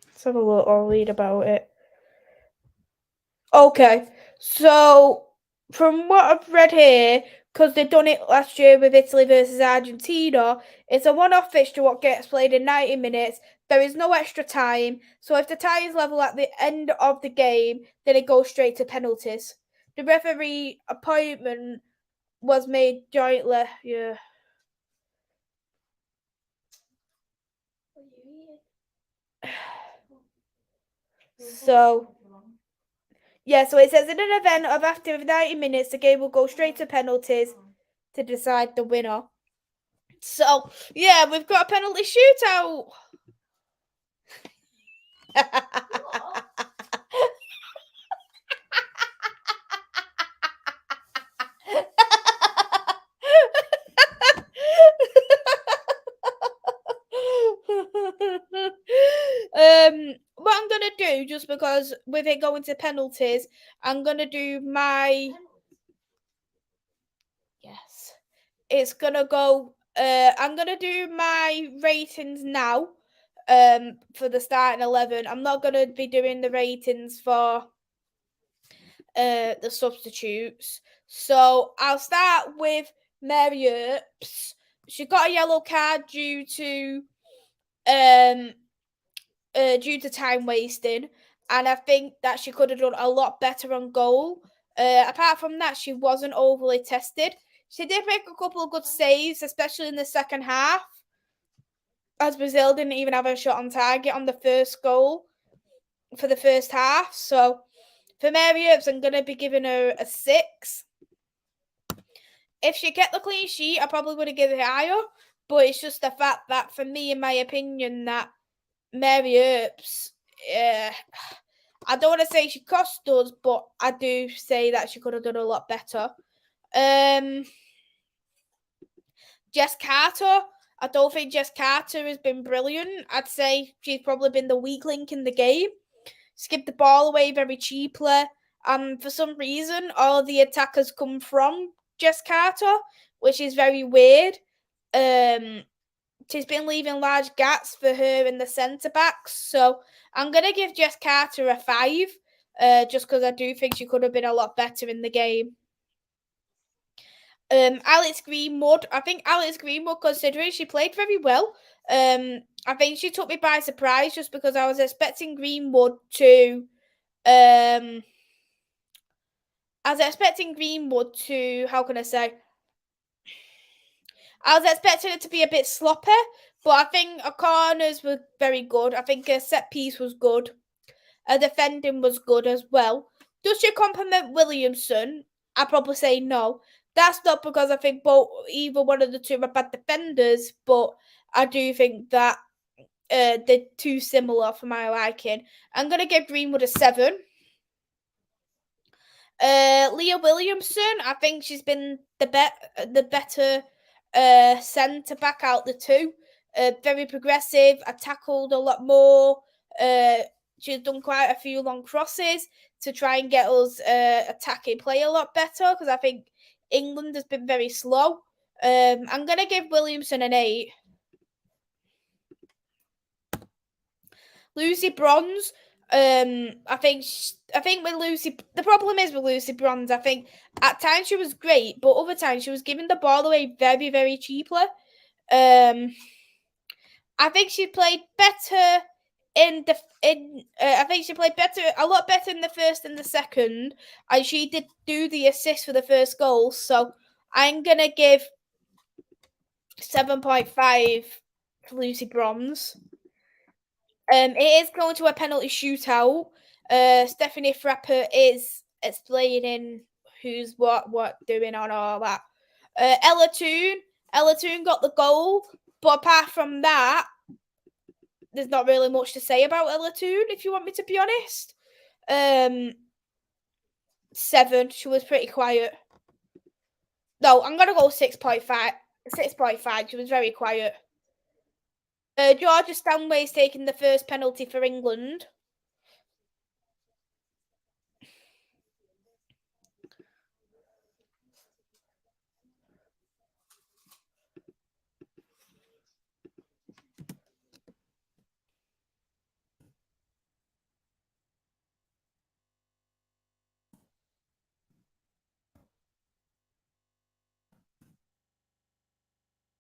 Let's have a look or read about it. Okay, so from what I've read here, because they've done it last year with Italy versus Argentina, it's a one-off fixture what gets played in 90 minutes. There is no extra time. So if the tie is level at the end of the game, then it goes straight to penalties. The referee appointment was made jointly. Yeah. So so it says in an event of after 90 minutes, the game will go straight to penalties to decide the winner. So, yeah, we've got a penalty shootout. What I'm gonna do, just because with it going to penalties, I'm gonna do my it's gonna go. I'm gonna do my ratings now. For the starting 11, I'm not gonna be doing the ratings for the substitutes. So I'll start with Mary Earps. She got a yellow card due to time wasting, and I think that she could have done a lot better on goal. Apart from that, she wasn't overly tested. She did make a couple of good saves, especially in the second half, as Brazil didn't even have a shot on target on the first goal for the first half. So for Mary Earps, I'm going to be giving her a 6. if she get the clean sheet, I probably would have given it higher. But it's just the fact that, for me, in my opinion, that Mary Earps, I don't want to say she cost us, but I do say that she could have done a lot better. Jess Carter, I don't think Jess Carter has been brilliant. I'd say she's probably been the weak link in the game. Skipped the ball away very cheaply. And for some reason, all the attackers come from Jess Carter, which is very weird. She's been leaving large gaps for her in the centre-backs. So I'm going to give Jess Carter a 5, just because I do think she could have been a lot better in the game. Alex Greenwood. I think Alex Greenwood, considering she played very well, I think she took me by surprise just because I was expecting Greenwood to... how can I say? I was expecting it to be a bit sloppy, but I think her corners were very good. I think her set piece was good. Her defending was good as well. Does she compliment Williamson? I'd probably say no. That's not because I think either one of the two are bad defenders, but I do think that they're too similar for my liking. I'm going to give Greenwood a 7. Leah Williamson, I think she's been the better centre-back out the two. Very progressive. I tackled a lot more. She's done quite a few long crosses to try and get us attacking play a lot better, because I think England has been very slow. I'm going to give Williamson an 8. Lucy Bronze, I think with Lucy, the problem is with Lucy Bronze, I think at times she was great, but other times she was giving the ball away very, very cheaply. I think she played better I think she played a lot better in the first and the second, and she did do the assist for the first goal. So I'm gonna give 7.5 to Lucy Bronze. It is going to a penalty shootout. Stephanie Frapper is explaining who's what doing on all that. Ella Toon got the goal, but apart from that, there's not really much to say about Ella Toon, if you want me to be honest. 7. She was pretty quiet. No, I'm gonna go 6.5. 6.5. She was very quiet. Georgia Stanway's taking the first penalty for England.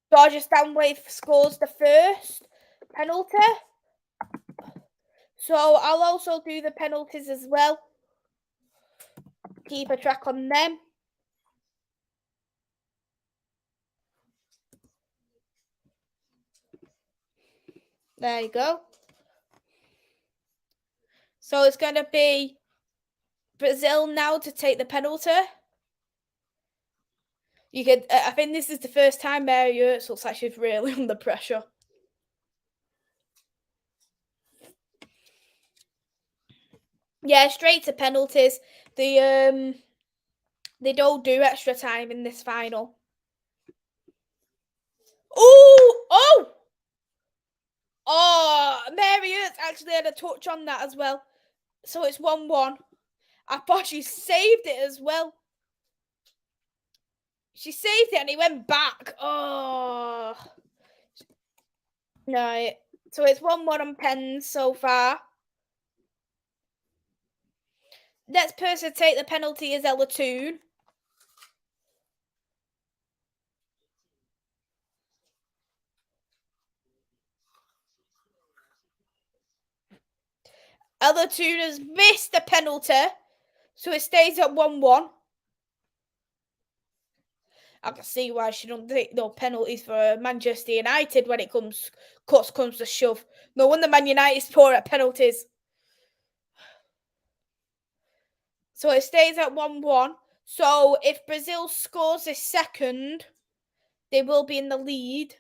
Georgia Stanway scores the first penalty. So I'll also do the penalties as well. Keep a track on them. There you go. So it's going to be Brazil now to take the penalty. I think this is the first time Mary Earps looks like she's really under pressure. Yeah, straight to penalties. They don't do extra time in this final. Oh! Mary Earps actually had a touch on that as well. So it's 1-1. I thought she saved it as well. She saved it and it went back. Oh. No. So it's 1-1 on pens so far. Next person to take the penalty is Ella Toon. Ella Toon has missed the penalty, so it stays at 1-1. I can see why she don't take no penalties for Manchester United when it comes to shove. No wonder Man United's poor at penalties. So it stays at 1-1. So if Brazil scores a second, they will be in the lead.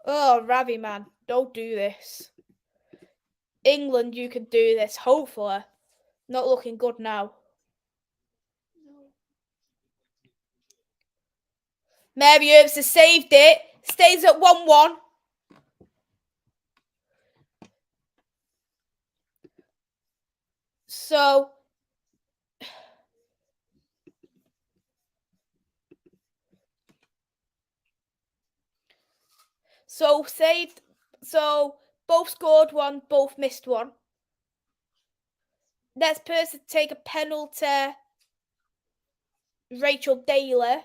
Oh, Ravi, man, don't do this. England, you can do this, hopefully. Not looking good now. Mary Earps has saved it. Stays at 1-1. So saved. So both scored one, both missed one. Next person to take a penalty, Rachel Daly.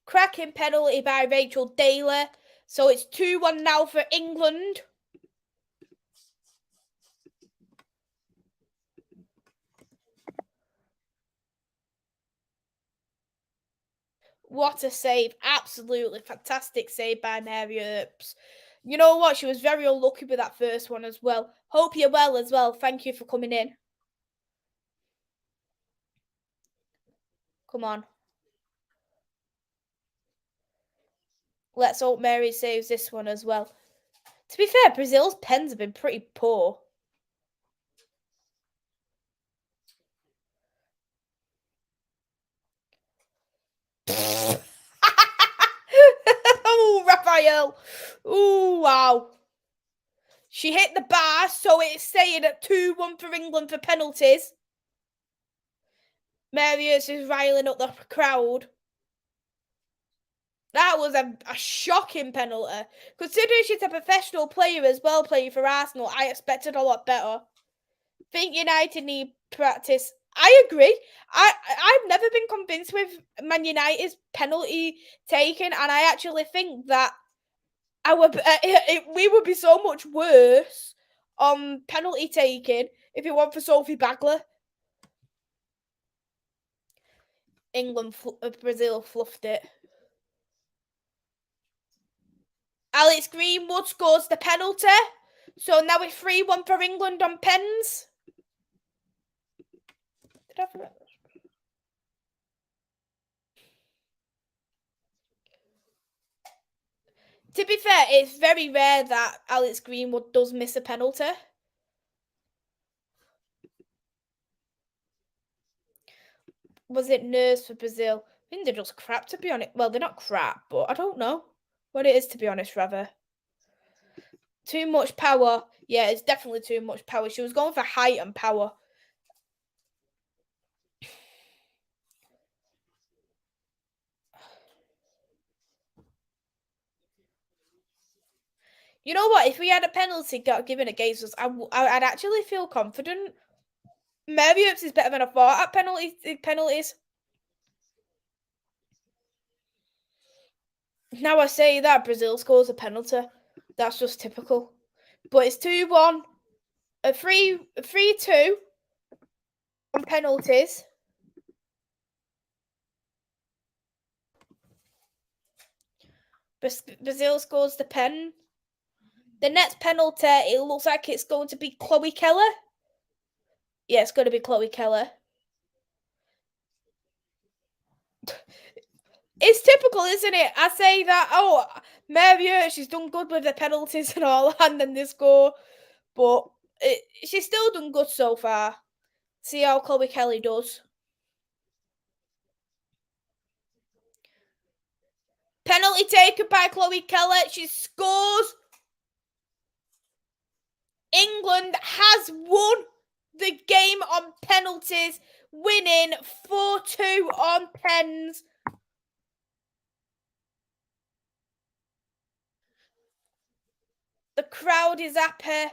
Cracking penalty by Rachel Daly. So it's 2-1 now for England. What a save. Absolutely fantastic save by Mary Earps. You know what? She was very unlucky with that first one as well. Hope you're well as well. Thank you for coming in. Come on. Let's hope Mary saves this one as well. To be fair, Brazil's pens have been pretty poor. Oh, Raphael. Oh, wow. She hit the bar, so it's staying at 2-1 for England for penalties. Marius is riling up the crowd. That was a shocking penalty. Considering she's a professional player as well, playing for Arsenal, I expected a lot better. Think United need practice. I agree. I've never been convinced with Man United's penalty taken, and I actually think that we would be so much worse on penalty taking if it weren't for Sophie Bagler. Brazil fluffed it. Alex Greenwood scores the penalty. So now it's 3-1 for England on pens. To be fair, it's very rare that Alex Greenwood does miss a penalty. Was it nerves for Brazil? I think they're just crap, to be honest. Well, they're not crap, but I don't know what it is, to be honest, rather. Too much power. Yeah, it's definitely too much power. She was going for height and power. You know what? If we had a penalty given against us, I'd actually feel confident. Mary Earps is better than I thought at penalties. Now I say that Brazil scores a penalty. That's just typical. But it's 2-1. A 3-2 on penalties. Brazil scores the pen. The next penalty, it looks like it's going to be Chloe Keller. Yeah, it's going to be Chloe Keller. It's typical, isn't it? I say that, oh, Mary, she's done good with the penalties and all, and then they score. But she's still done good so far. See how Chloe Kelly does. Penalty taken by Chloe Keller. She scores. England has won the game on penalties, winning 4-2 on pens. The crowd is happy.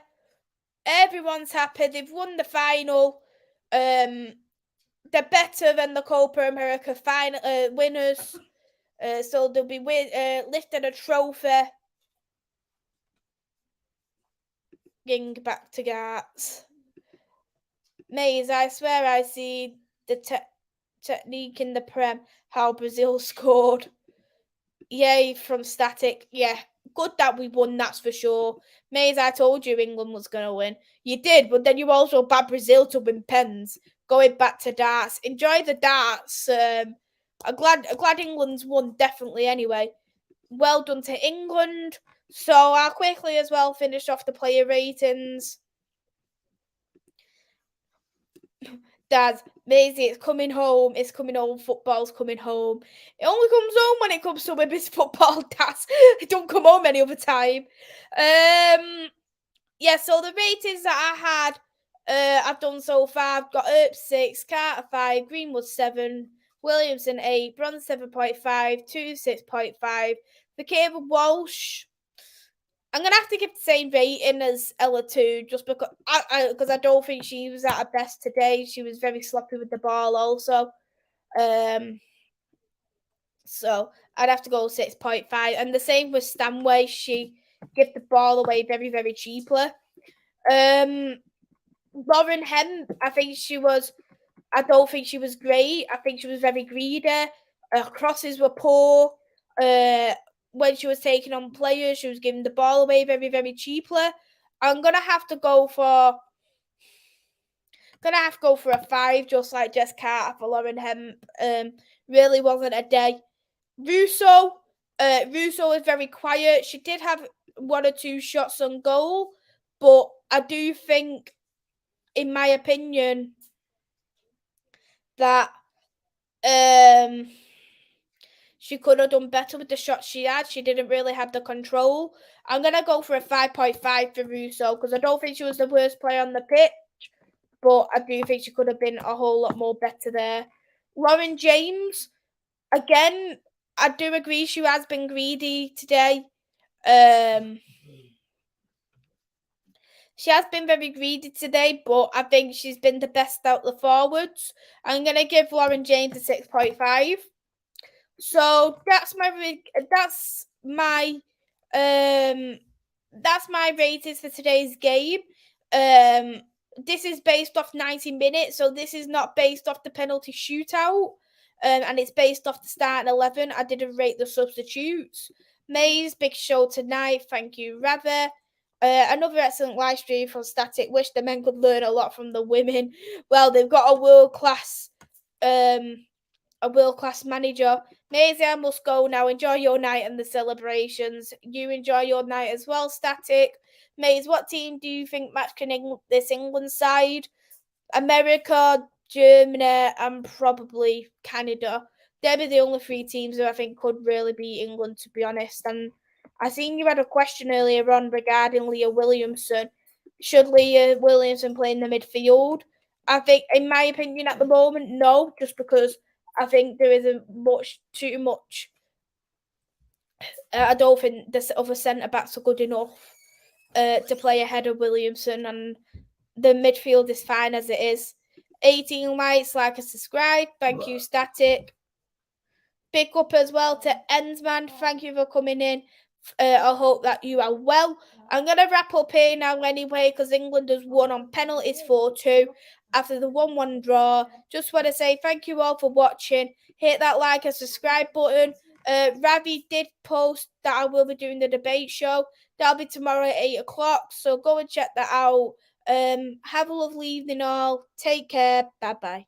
Everyone's happy. They've won the final. They're better than the Copa America final winners. So they'll be lifting a trophy. Ging back to Garts. Mays, I swear I see the technique in the Prem. How Brazil scored. Yay from Static. Yeah, good that we won, that's for sure. Mays, I told you England was going to win. You did, but then you also backed Brazil to win pens. Going back to darts. Enjoy the darts. I'm glad England's won, definitely, anyway. Well done to England. So I'll quickly as well finish off the player ratings. Dad, Maisy, it's coming home. It's coming home. Football's coming home. It only comes home when it comes to women's football, Dad. It don't come home any other time. Yeah, so the ratings that I had, I've done so far. I've got Earp 6, Carter 5, Greenwood 7, Williamson 8, Bronze 7.5, 2 6.5. For Cable Walsh, I'm gonna have to give the same rating as Ella 2, just because I don't think she was at her best today. She was very sloppy with the ball, also. So I'd have to go 6.5, and the same with Stanway. She gave the ball away very, very cheaply. Lauren Hemp, I don't think she was great. I think she was very greedy. Her crosses were poor. When she was taking on players, she was giving the ball away very, very cheaply. I'm gonna have to go for a 5, just like Jess Carter for Lauren Hemp. Really wasn't a day. Russo is very quiet. She did have 1 or 2 shots on goal, but I do think, in my opinion, that she could have done better with the shots she had. She didn't really have the control. I'm going to go for a 5.5 for Russo, because I don't think she was the worst player on the pitch, but I do think she could have been a whole lot more better there. Lauren James, again, I do agree she has been greedy today. She has been very greedy today, but I think she's been the best out the forwards. I'm going to give Lauren James a 6.5. So that's my ratings for today's game. This is based off 90 minutes, so this is not based off the penalty shootout. And it's based off the starting 11. I didn't rate the substitutes. Mays, big show tonight. Thank you, Rather. Another excellent live stream from Static. Wish the men could learn a lot from the women. Well, they've got a world-class manager. Maisy, I must go now. Enjoy your night and the celebrations. You enjoy your night as well, Static. Maze, what team do you think match this England side? America, Germany, and probably Canada. They'd be the only 3 teams who I think could really beat England, to be honest. And I seen you had a question earlier on regarding Leah Williamson. Should Leah Williamson play in the midfield? I think, in my opinion, at the moment, no, just because I think there isn't too much. I don't think the other centre backs are good enough to play ahead of Williamson, and the midfield is fine as it is. 18 likes, like and subscribe. Thank you, Static. Big up as well to Ensman. Thank you for coming in. I hope that you are well. I'm going to wrap up here now anyway, because England has won on penalties 4-2 after the 1-1 draw. Just want to say thank you all for watching. Hit that like and subscribe button. Ravi did post that I will be doing the debate show. That'll be tomorrow at 8 o'clock, so go and check that out. Have a lovely evening all. Take care. Bye-bye.